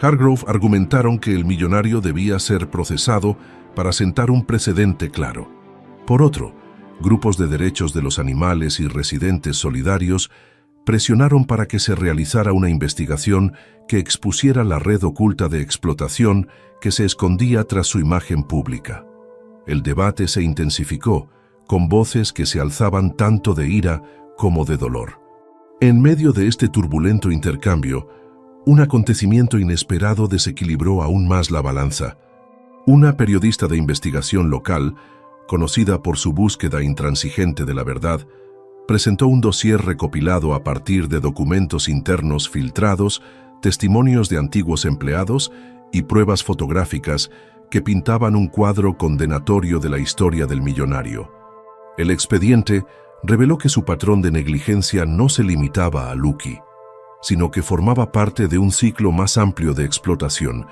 A: Hargrove argumentaron que el millonario debía ser procesado para sentar un precedente claro. Por otro, grupos de derechos de los animales y residentes solidarios presionaron para que se realizara una investigación que expusiera la red oculta de explotación que se escondía tras su imagen pública. El debate se intensificó, con voces que se alzaban tanto de ira como de dolor. En medio de este turbulento intercambio, un acontecimiento inesperado desequilibró aún más la balanza. Una periodista de investigación local, conocida por su búsqueda intransigente de la verdad, presentó un dossier recopilado a partir de documentos internos filtrados, testimonios de antiguos empleados y pruebas fotográficas que pintaban un cuadro condenatorio de la historia del millonario. El expediente reveló que su patrón de negligencia no se limitaba a Lucky, sino que formaba parte de un ciclo más amplio de explotación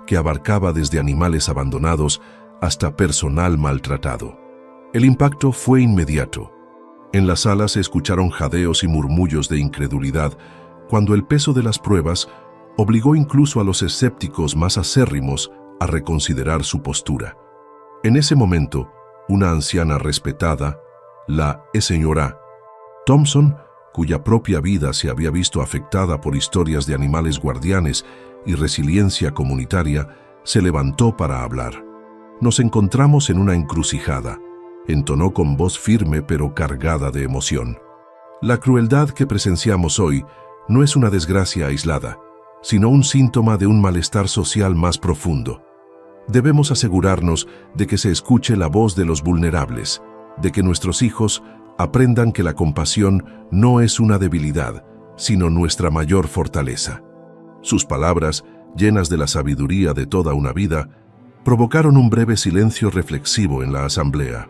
A: que abarcaba desde animales abandonados hasta personal maltratado. El impacto fue inmediato. En la sala se escucharon jadeos y murmullos de incredulidad cuando el peso de las pruebas obligó incluso a los escépticos más acérrimos a reconsiderar su postura. En ese momento, una anciana respetada, la señora Thompson, cuya propia vida se había visto afectada por historias de animales guardianes y resiliencia comunitaria, se levantó para hablar. «Nos encontramos en una encrucijada», entonó con voz firme pero cargada de emoción. «La crueldad que presenciamos hoy no es una desgracia aislada, sino un síntoma de un malestar social más profundo. Debemos asegurarnos de que se escuche la voz de los vulnerables, de que nuestros hijos aprendan que la compasión no es una debilidad, sino nuestra mayor fortaleza». Sus palabras, llenas de la sabiduría de toda una vida, provocaron un breve silencio reflexivo en la asamblea.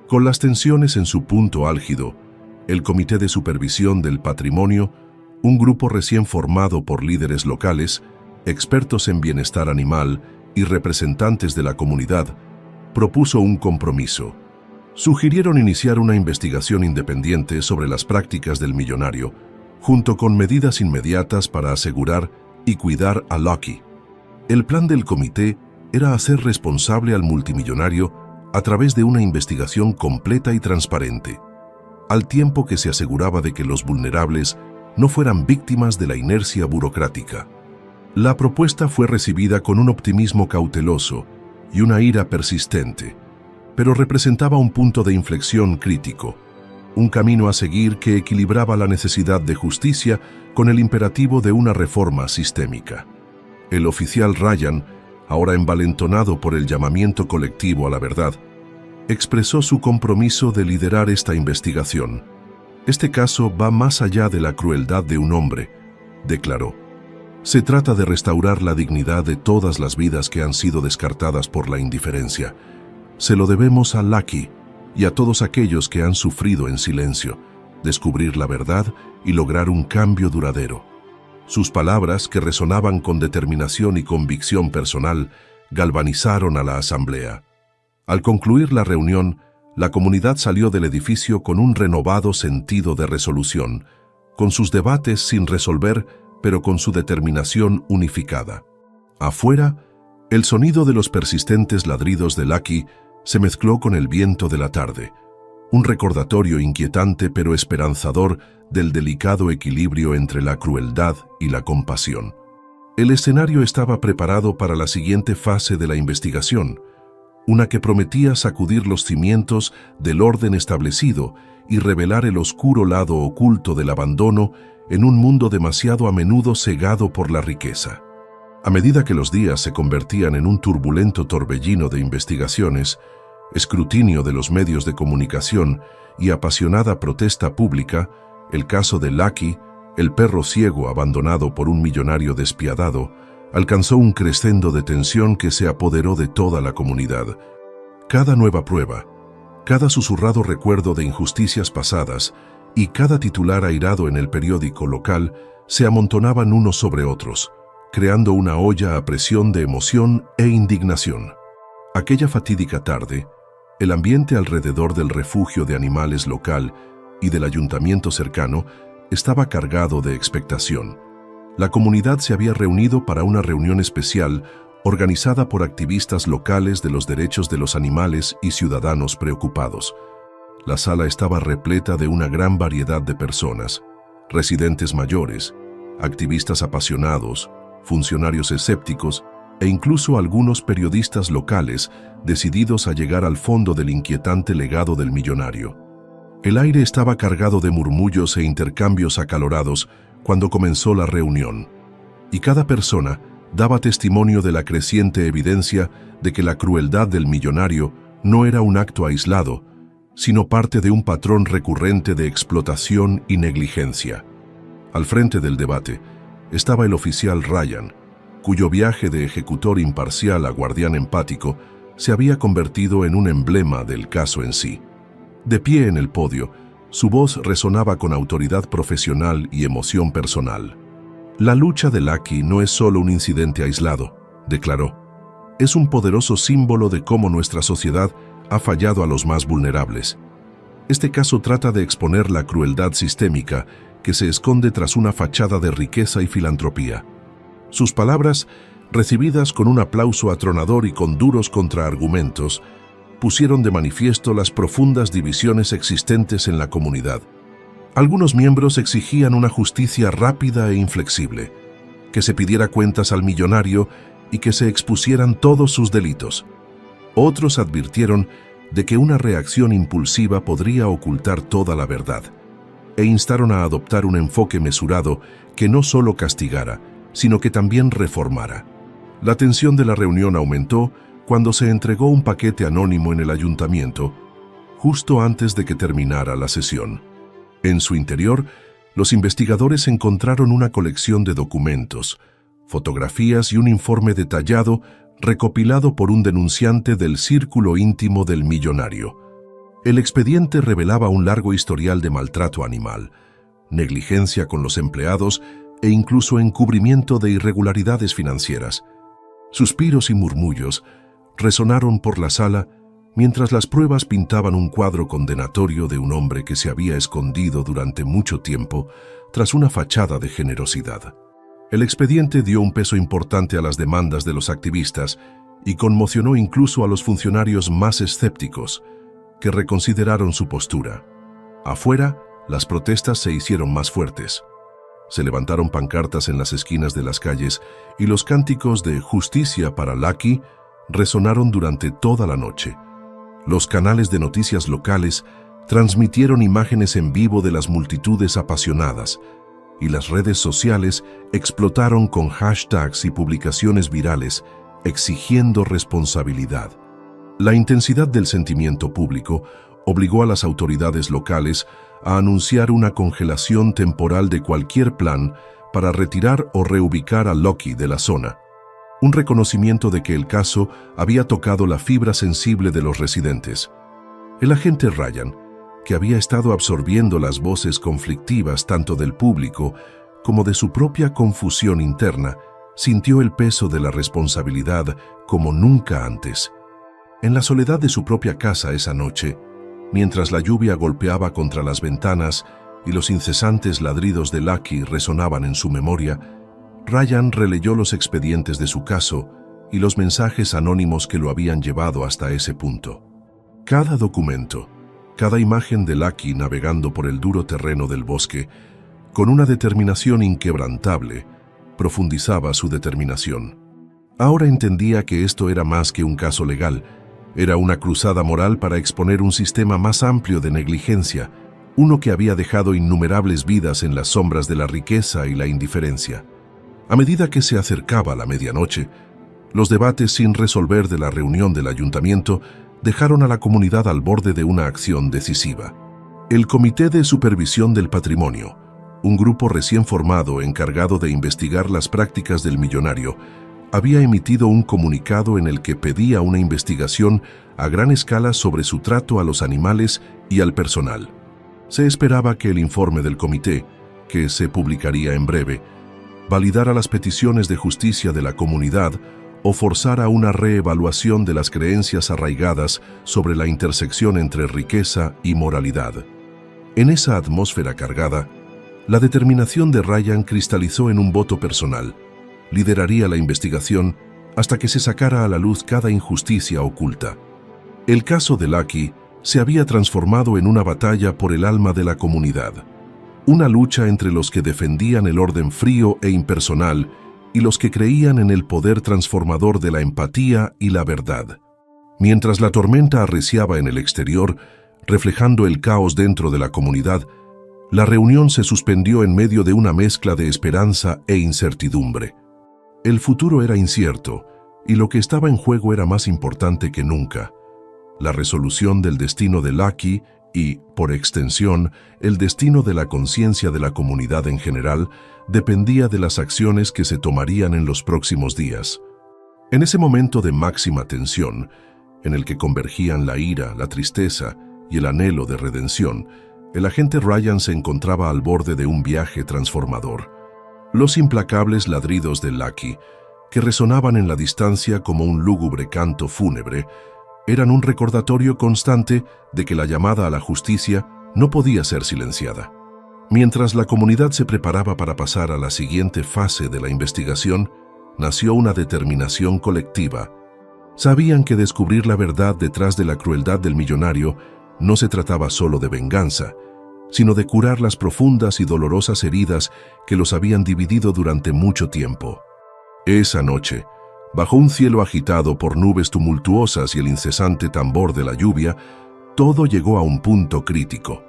A: Con las tensiones en su punto álgido, el Comité de Supervisión del Patrimonio, un grupo recién formado por líderes locales, expertos en bienestar animal y representantes de la comunidad, propuso un compromiso. Sugirieron iniciar una investigación independiente sobre las prácticas del millonario, junto con medidas inmediatas para asegurar y cuidar a Lucky. El plan del comité era hacer responsable al multimillonario a través de una investigación completa y transparente, al tiempo que se aseguraba de que los vulnerables no fueran víctimas de la inercia burocrática. La propuesta fue recibida con un optimismo cauteloso y una ira persistente, pero representaba un punto de inflexión crítico, un camino a seguir que equilibraba la necesidad de justicia con el imperativo de una reforma sistémica. El oficial Ryan, ahora envalentonado por el llamamiento colectivo a la verdad, expresó su compromiso de liderar esta investigación. «Este caso va más allá de la crueldad de un hombre», declaró. «Se trata de restaurar la dignidad de todas las vidas que han sido descartadas por la indiferencia. Se lo debemos a Lucky y a todos aquellos que han sufrido en silencio, descubrir la verdad y lograr un cambio duradero». Sus palabras, que resonaban con determinación y convicción personal, galvanizaron a la asamblea. Al concluir la reunión, la comunidad salió del edificio con un renovado sentido de resolución, con sus debates sin resolver, pero con su determinación unificada. Afuera, el sonido de los persistentes ladridos de Lucky se mezcló con el viento de la tarde, un recordatorio inquietante pero esperanzador del delicado equilibrio entre la crueldad y la compasión. El escenario estaba preparado para la siguiente fase de la investigación, una que prometía sacudir los cimientos del orden establecido y revelar el oscuro lado oculto del abandono en un mundo demasiado a menudo cegado por la riqueza. A medida que los días se convertían en un turbulento torbellino de investigaciones, escrutinio de los medios de comunicación y apasionada protesta pública, el caso de Lucky, el perro ciego abandonado por un millonario despiadado, alcanzó un crescendo de tensión que se apoderó de toda la comunidad. Cada nueva prueba, cada susurrado recuerdo de injusticias pasadas y cada titular airado en el periódico local se amontonaban unos sobre otros, creando una olla a presión de emoción e indignación. Aquella fatídica tarde, el ambiente alrededor del refugio de animales local y del ayuntamiento cercano estaba cargado de expectación. La comunidad se había reunido para una reunión especial organizada por activistas locales de los derechos de los animales y ciudadanos preocupados. La sala estaba repleta de una gran variedad de personas, residentes mayores, activistas apasionados, funcionarios escépticos e incluso algunos periodistas locales decididos a llegar al fondo del inquietante legado del millonario. El aire estaba cargado de murmullos e intercambios acalorados cuando comenzó la reunión, y cada persona daba testimonio de la creciente evidencia de que la crueldad del millonario no era un acto aislado, sino parte de un patrón recurrente de explotación y negligencia. Al frente del debate estaba el oficial Ryan, cuyo viaje de ejecutor imparcial a guardián empático se había convertido en un emblema del caso en sí. De pie en el podio, su voz resonaba con autoridad profesional y emoción personal. «La lucha de Lucky no es solo un incidente aislado», declaró. «Es un poderoso símbolo de cómo nuestra sociedad ha fallado a los más vulnerables. Este caso trata de exponer la crueldad sistémica que se esconde tras una fachada de riqueza y filantropía». Sus palabras, recibidas con un aplauso atronador y con duros contraargumentos, pusieron de manifiesto las profundas divisiones existentes en la comunidad. Algunos miembros exigían una justicia rápida e inflexible, que se pidiera cuentas al millonario y que se expusieran todos sus delitos. Otros advirtieron de que una reacción impulsiva podría ocultar toda la verdad, e instaron a adoptar un enfoque mesurado que no solo castigara, sino que también reformara. La tensión de la reunión aumentó cuando se entregó un paquete anónimo en el ayuntamiento, justo antes de que terminara la sesión. En su interior, los investigadores encontraron una colección de documentos, fotografías y un informe detallado recopilado por un denunciante del círculo íntimo del millonario. El expediente revelaba un largo historial de maltrato animal, negligencia con los empleados e incluso encubrimiento de irregularidades financieras. Suspiros y murmullos resonaron por la sala mientras las pruebas pintaban un cuadro condenatorio de un hombre que se había escondido durante mucho tiempo tras una fachada de generosidad. El expediente dio un peso importante a las demandas de los activistas y conmocionó incluso a los funcionarios más escépticos, que reconsideraron su postura. Afuera, las protestas se hicieron más fuertes. Se levantaron pancartas en las esquinas de las calles y los cánticos de «Justicia para Lucky» resonaron durante toda la noche. Los canales de noticias locales transmitieron imágenes en vivo de las multitudes apasionadas, y las redes sociales explotaron con hashtags y publicaciones virales exigiendo responsabilidad. La intensidad del sentimiento público obligó a las autoridades locales a anunciar una congelación temporal de cualquier plan para retirar o reubicar a Lucky de la zona. Un reconocimiento de que el caso había tocado la fibra sensible de los residentes. El agente Ryan, que había estado absorbiendo las voces conflictivas tanto del público como de su propia confusión interna, sintió el peso de la responsabilidad como nunca antes. En la soledad de su propia casa esa noche, mientras la lluvia golpeaba contra las ventanas y los incesantes ladridos de Lucky resonaban en su memoria, Ryan releyó los expedientes de su caso y los mensajes anónimos que lo habían llevado hasta ese punto. Cada documento, cada imagen de Lucky navegando por el duro terreno del bosque, con una determinación inquebrantable, profundizaba su determinación. Ahora entendía que esto era más que un caso legal, era una cruzada moral para exponer un sistema más amplio de negligencia, uno que había dejado innumerables vidas en las sombras de la riqueza y la indiferencia. A medida que se acercaba la medianoche, los debates sin resolver de la reunión del ayuntamiento dejaron a la comunidad al borde de una acción decisiva. El Comité de Supervisión del Patrimonio, un grupo recién formado encargado de investigar las prácticas del millonario, había emitido un comunicado en el que pedía una investigación a gran escala sobre su trato a los animales y al personal. Se esperaba que el informe del comité, que se publicaría en breve, validara las peticiones de justicia de la comunidad o forzara una reevaluación de las creencias arraigadas sobre la intersección entre riqueza y moralidad. En esa atmósfera cargada, la determinación de Ryan cristalizó en un voto personal. Lideraría la investigación hasta que se sacara a la luz cada injusticia oculta. El caso de Lucky se había transformado en una batalla por el alma de la comunidad, una lucha entre los que defendían el orden frío e impersonal y los que creían en el poder transformador de la empatía y la verdad. Mientras la tormenta arreciaba en el exterior, reflejando el caos dentro de la comunidad, la reunión se suspendió en medio de una mezcla de esperanza e incertidumbre. El futuro era incierto, y lo que estaba en juego era más importante que nunca. La resolución del destino de Lucky y, por extensión, el destino de la conciencia de la comunidad en general dependía de las acciones que se tomarían en los próximos días. En ese momento de máxima tensión, en el que convergían la ira, la tristeza y el anhelo de redención, el agente Ryan se encontraba al borde de un viaje transformador. Los implacables ladridos de Lucky, que resonaban en la distancia como un lúgubre canto fúnebre, eran un recordatorio constante de que la llamada a la justicia no podía ser silenciada. Mientras la comunidad se preparaba para pasar a la siguiente fase de la investigación, nació una determinación colectiva. Sabían que descubrir la verdad detrás de la crueldad del millonario no se trataba solo de venganza, sino de curar las profundas y dolorosas heridas que los habían dividido durante mucho tiempo. Esa noche, bajo un cielo agitado por nubes tumultuosas y el incesante tambor de la lluvia, todo llegó a un punto crítico.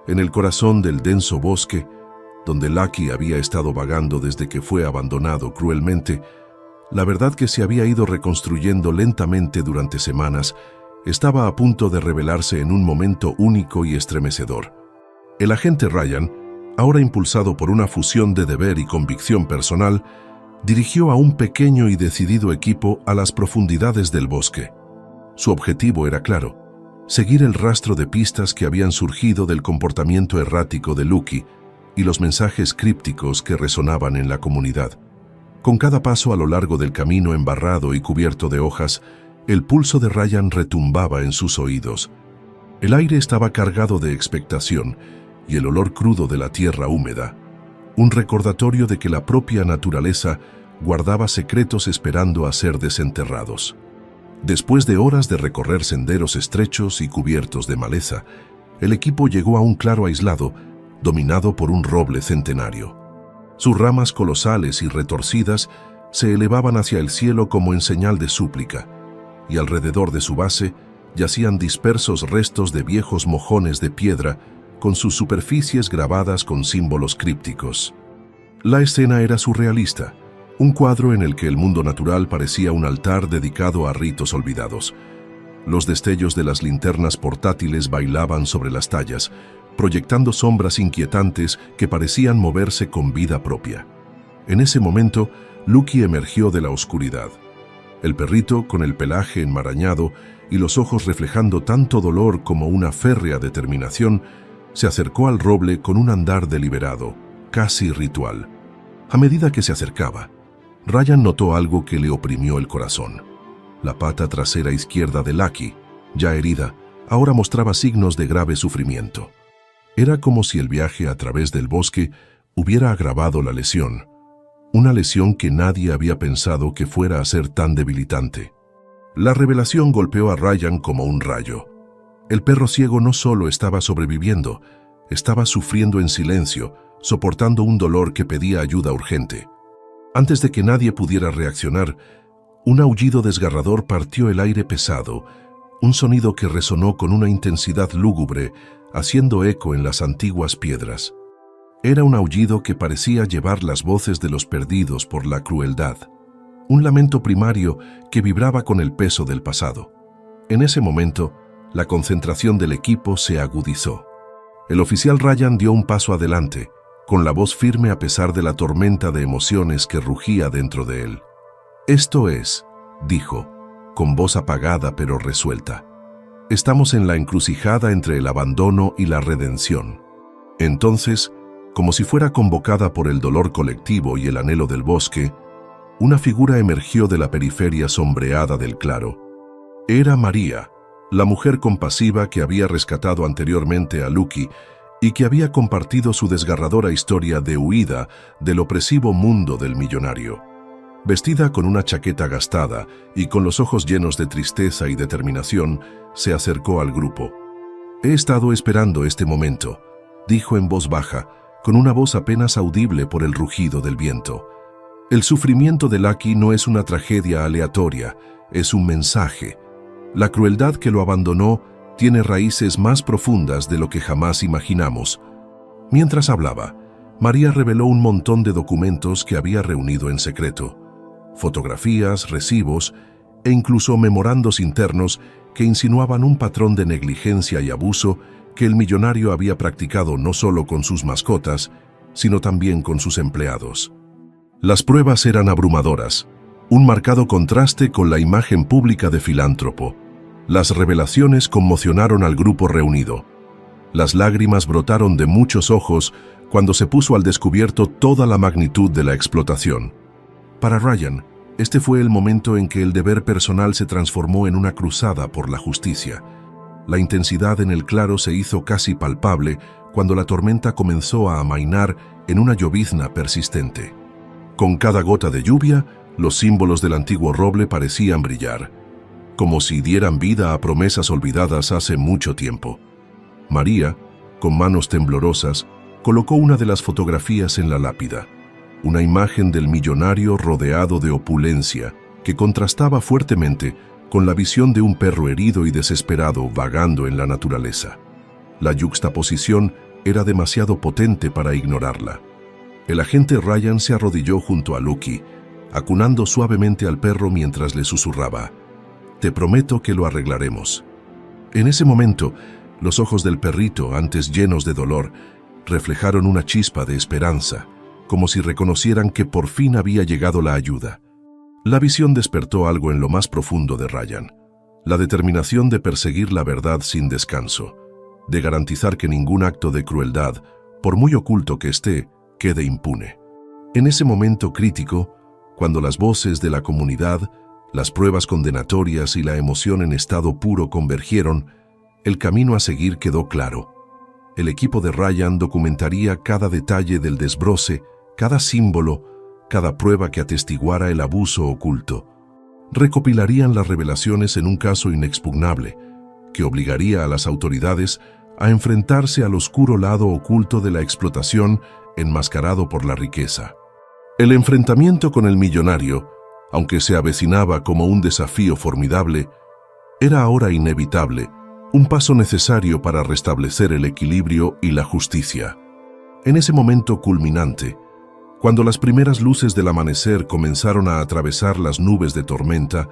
A: En el corazón del denso bosque, donde Lucky había estado vagando desde que fue abandonado cruelmente, la verdad que se había ido reconstruyendo lentamente durante semanas estaba a punto de revelarse en un momento único y estremecedor. El agente Ryan, ahora impulsado por una fusión de deber y convicción personal, dirigió a un pequeño y decidido equipo a las profundidades del bosque. Su objetivo era claro: seguir el rastro de pistas que habían surgido del comportamiento errático de Lucky y los mensajes crípticos que resonaban en la comunidad. Con cada paso a lo largo del camino embarrado y cubierto de hojas, el pulso de Ryan retumbaba en sus oídos. El aire estaba cargado de expectación y el olor crudo de la tierra húmeda, un recordatorio de que la propia naturaleza guardaba secretos esperando a ser desenterrados. Después de horas de recorrer senderos estrechos y cubiertos de maleza, el equipo llegó a un claro aislado, dominado por un roble centenario. Sus ramas colosales y retorcidas se elevaban hacia el cielo como en señal de súplica, y alrededor de su base yacían dispersos restos de viejos mojones de piedra con sus superficies grabadas con símbolos crípticos. La escena era surrealista, un cuadro en el que el mundo natural parecía un altar dedicado a ritos olvidados. Los destellos de las linternas portátiles bailaban sobre las tallas, proyectando sombras inquietantes que parecían moverse con vida propia. En ese momento, Lucky emergió de la oscuridad. El perrito, con el pelaje enmarañado y los ojos reflejando tanto dolor como una férrea determinación, se acercó al roble con un andar deliberado, casi ritual. A medida que se acercaba, Ryan notó algo que le oprimió el corazón. La pata trasera izquierda de Lucky, ya herida, ahora mostraba signos de grave sufrimiento. Era como si el viaje a través del bosque hubiera agravado la lesión, una lesión que nadie había pensado que fuera a ser tan debilitante. La revelación golpeó a Ryan como un rayo. El perro ciego no solo estaba sobreviviendo, estaba sufriendo en silencio, soportando un dolor que pedía ayuda urgente. Antes de que nadie pudiera reaccionar, un aullido desgarrador partió el aire pesado, un sonido que resonó con una intensidad lúgubre, haciendo eco en las antiguas piedras. Era un aullido que parecía llevar las voces de los perdidos por la crueldad, un lamento primario que vibraba con el peso del pasado. En ese momento, la concentración del equipo se agudizó. El oficial Ryan dio un paso adelante, con la voz firme a pesar de la tormenta de emociones que rugía dentro de él. «Esto es», dijo, con voz apagada pero resuelta. «Estamos en la encrucijada entre el abandono y la redención». Entonces, como si fuera convocada por el dolor colectivo y el anhelo del bosque, una figura emergió de la periferia sombreada del claro. Era María, la mujer compasiva que había rescatado anteriormente a Lucky y que había compartido su desgarradora historia de huida del opresivo mundo del millonario. Vestida con una chaqueta gastada y con los ojos llenos de tristeza y determinación, se acercó al grupo. «He estado esperando este momento», dijo en voz baja, con una voz apenas audible por el rugido del viento. «El sufrimiento de Lucky no es una tragedia aleatoria, es un mensaje. La crueldad que lo abandonó tiene raíces más profundas de lo que jamás imaginamos». Mientras hablaba, María reveló un montón de documentos que había reunido en secreto. fotografías, recibos e incluso memorandos internos que insinuaban un patrón de negligencia y abuso que el millonario había practicado no solo con sus mascotas, sino también con sus empleados. Las pruebas eran abrumadoras, un marcado contraste con la imagen pública de filántropo. Las revelaciones conmocionaron al grupo reunido. Las lágrimas brotaron de muchos ojos cuando se puso al descubierto toda la magnitud de la explotación. Para Ryan, este fue el momento en que el deber personal se transformó en una cruzada por la justicia. La intensidad en el claro se hizo casi palpable cuando la tormenta comenzó a amainar en una llovizna persistente. Con cada gota de lluvia, los símbolos del antiguo roble parecían brillar, como si dieran vida a promesas olvidadas hace mucho tiempo. María, con manos temblorosas, colocó una de las fotografías en la lápida, una imagen del millonario rodeado de opulencia que contrastaba fuertemente con la visión de un perro herido y desesperado vagando en la naturaleza. La yuxtaposición era demasiado potente para ignorarla. El agente Ryan se arrodilló junto a Lucky, acunando suavemente al perro mientras le susurraba: «Te prometo que lo arreglaremos». En ese momento, los ojos del perrito, antes llenos de dolor, reflejaron una chispa de esperanza, como si reconocieran que por fin había llegado la ayuda. La visión despertó algo en lo más profundo de Ryan, la determinación de perseguir la verdad sin descanso, de garantizar que ningún acto de crueldad, por muy oculto que esté, quede impune. En ese momento crítico, cuando las voces de la comunidad, las pruebas condenatorias y la emoción en estado puro convergieron, el camino a seguir quedó claro. El equipo de Ryan documentaría cada detalle del desbroce, cada símbolo, cada prueba que atestiguara el abuso oculto. Recopilarían las revelaciones en un caso inexpugnable, que obligaría a las autoridades a enfrentarse al oscuro lado oculto de la explotación enmascarado por la riqueza. El enfrentamiento con el millonario, aunque se avecinaba como un desafío formidable, era ahora inevitable, un paso necesario para restablecer el equilibrio y la justicia. En ese momento culminante, cuando las primeras luces del amanecer comenzaron a atravesar las nubes de tormenta,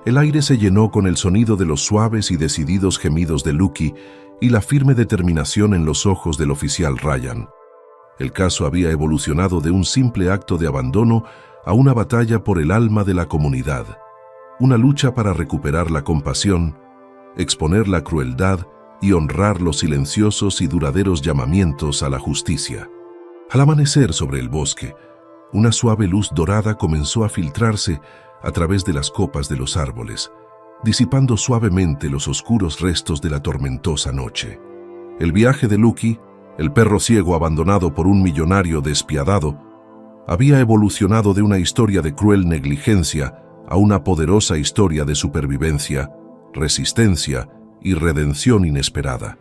A: el aire se llenó con el sonido de los suaves y decididos gemidos de Lucky y la firme determinación en los ojos del oficial Ryan. El caso había evolucionado de un simple acto de abandono a una batalla por el alma de la comunidad, una lucha para recuperar la compasión, exponer la crueldad y honrar los silenciosos y duraderos llamamientos a la justicia. Al amanecer sobre el bosque, una suave luz dorada comenzó a filtrarse a través de las copas de los árboles, disipando suavemente los oscuros restos de la tormentosa noche. El viaje de Lucky, el perro ciego abandonado por un millonario despiadado, había evolucionado de una historia de cruel negligencia a una poderosa historia de supervivencia, resistencia y redención inesperada.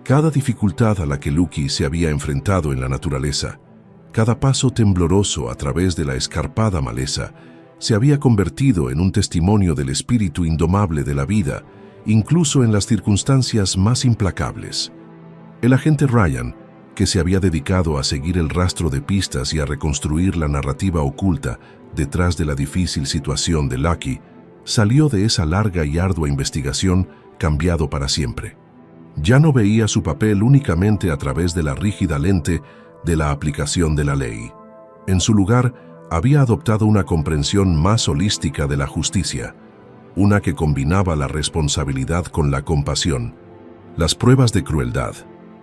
A: Cada dificultad a la que Lucky se había enfrentado en la naturaleza, cada paso tembloroso a través de la escarpada maleza, se había convertido en un testimonio del espíritu indomable de la vida, incluso en las circunstancias más implacables. El agente Ryan, que se había dedicado a seguir el rastro de pistas y a reconstruir la narrativa oculta detrás de la difícil situación de Lucky, salió de esa larga y ardua investigación cambiado para siempre. Ya no veía su papel únicamente a través de la rígida lente de la aplicación de la ley. En su lugar, había adoptado una comprensión más holística de la justicia, una que combinaba la responsabilidad con la compasión. Las pruebas de crueldad,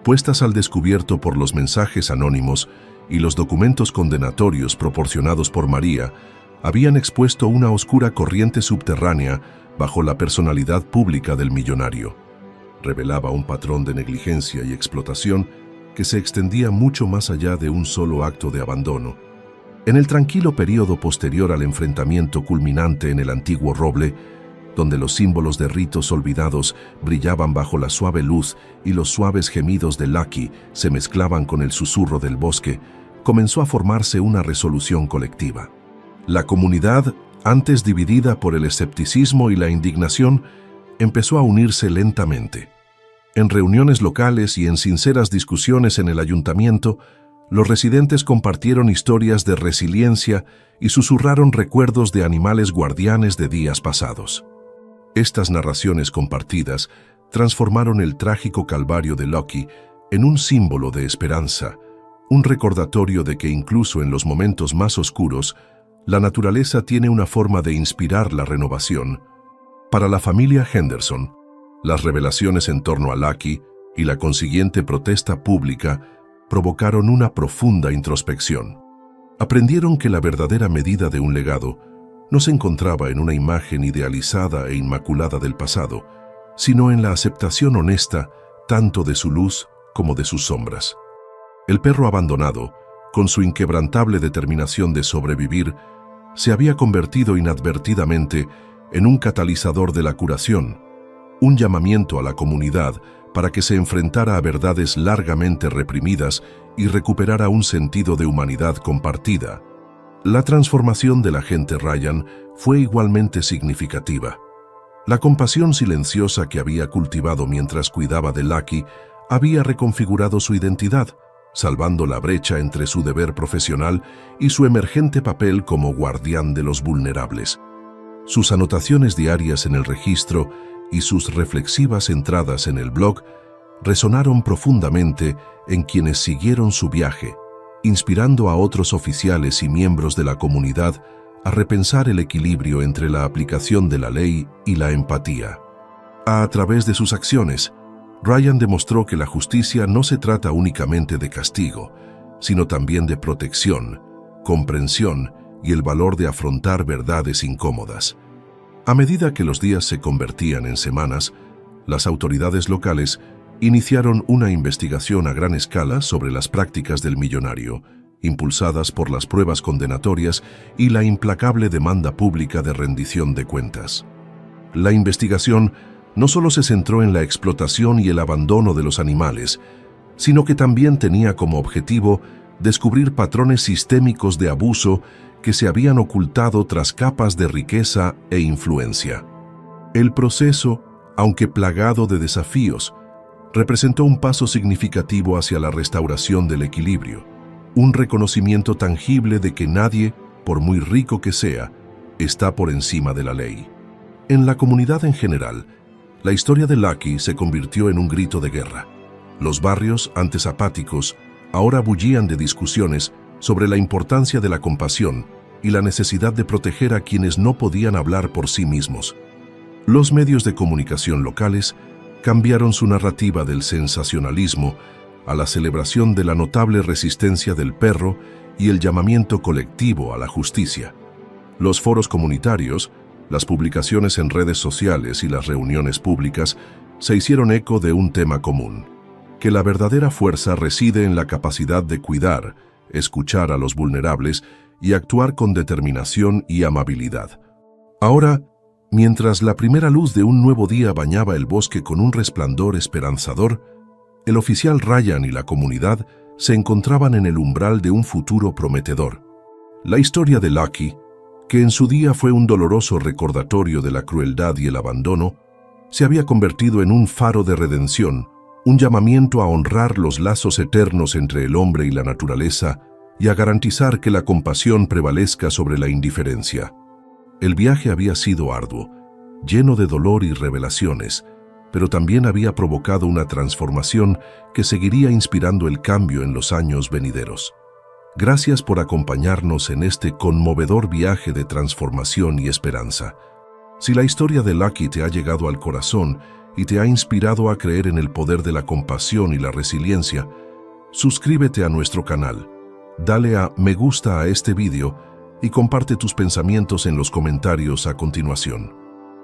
A: puestas al descubierto por los mensajes anónimos y los documentos condenatorios proporcionados por María, habían expuesto una oscura corriente subterránea bajo la personalidad pública del millonario. Revelaba un patrón de negligencia y explotación que se extendía mucho más allá de un solo acto de abandono. En el tranquilo período posterior al enfrentamiento culminante en el antiguo roble, donde los símbolos de ritos olvidados brillaban bajo la suave luz y los suaves gemidos de Lucky se mezclaban con el susurro del bosque, comenzó a formarse una resolución colectiva. La comunidad, antes dividida por el escepticismo y la indignación, empezó a unirse lentamente. En reuniones locales y en sinceras discusiones en el ayuntamiento, los residentes compartieron historias de resiliencia y susurraron recuerdos de animales guardianes de días pasados. Estas narraciones compartidas transformaron el trágico calvario de Lucky en un símbolo de esperanza, un recordatorio de que incluso en los momentos más oscuros, la naturaleza tiene una forma de inspirar la renovación. Para la familia Henderson, las revelaciones en torno a Lucky y la consiguiente protesta pública provocaron una profunda introspección. Aprendieron que la verdadera medida de un legado no se encontraba en una imagen idealizada e inmaculada del pasado, sino en la aceptación honesta tanto de su luz como de sus sombras. El perro abandonado, con su inquebrantable determinación de sobrevivir, se había convertido inadvertidamente en un catalizador de la curación, un llamamiento a la comunidad para que se enfrentara a verdades largamente reprimidas y recuperara un sentido de humanidad compartida. La transformación del agente Ryan fue igualmente significativa. La compasión silenciosa que había cultivado mientras cuidaba de Lucky había reconfigurado su identidad, salvando la brecha entre su deber profesional y su emergente papel como guardián de los vulnerables. Sus anotaciones diarias en el registro y sus reflexivas entradas en el blog resonaron profundamente en quienes siguieron su viaje, inspirando a otros oficiales y miembros de la comunidad a repensar el equilibrio entre la aplicación de la ley y la empatía. A través de sus acciones, Ryan demostró que la justicia no se trata únicamente de castigo, sino también de protección, comprensión y el valor de afrontar verdades incómodas. A medida que los días se convertían en semanas, las autoridades locales iniciaron una investigación a gran escala sobre las prácticas del millonario, impulsadas por las pruebas condenatorias y la implacable demanda pública de rendición de cuentas. La investigación no solo se centró en la explotación y el abandono de los animales, sino que también tenía como objetivo descubrir patrones sistémicos de abuso que se habían ocultado tras capas de riqueza e influencia. El proceso, aunque plagado de desafíos, representó un paso significativo hacia la restauración del equilibrio, un reconocimiento tangible de que nadie, por muy rico que sea, está por encima de la ley. En la comunidad en general, la historia de Lucky se convirtió en un grito de guerra. Los barrios, antes apáticos, ahora bullían de discusiones sobre la importancia de la compasión y la necesidad de proteger a quienes no podían hablar por sí mismos. Los medios de comunicación locales cambiaron su narrativa del sensacionalismo a la celebración de la notable resistencia del perro y el llamamiento colectivo a la justicia. Los foros comunitarios, las publicaciones en redes sociales y las reuniones públicas se hicieron eco de un tema común: que la verdadera fuerza reside en la capacidad de cuidar, escuchar a los vulnerables y actuar con determinación y amabilidad. Ahora, mientras la primera luz de un nuevo día bañaba el bosque con un resplandor esperanzador, el oficial Ryan y la comunidad se encontraban en el umbral de un futuro prometedor. La historia de Lucky, que en su día fue un doloroso recordatorio de la crueldad y el abandono, se había convertido en un faro de redención, un llamamiento a honrar los lazos eternos entre el hombre y la naturaleza y a garantizar que la compasión prevalezca sobre la indiferencia. El viaje había sido arduo, lleno de dolor y revelaciones, pero también había provocado una transformación que seguiría inspirando el cambio en los años venideros. Gracias por acompañarnos en este conmovedor viaje de transformación y esperanza. Si la historia de Lucky te ha llegado al corazón y te ha inspirado a creer en el poder de la compasión y la resiliencia, suscríbete a nuestro canal, dale a me gusta a este video y comparte tus pensamientos en los comentarios a continuación.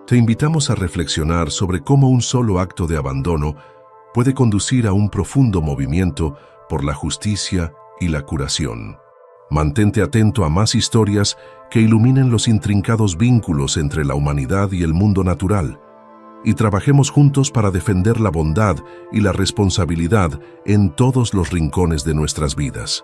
A: Te invitamos a reflexionar sobre cómo un solo acto de abandono puede conducir a un profundo movimiento por la justicia y la curación. Mantente atento a más historias que iluminen los intrincados vínculos entre la humanidad y el mundo natural, y trabajemos juntos para defender la bondad y la responsabilidad en todos los rincones de nuestras vidas.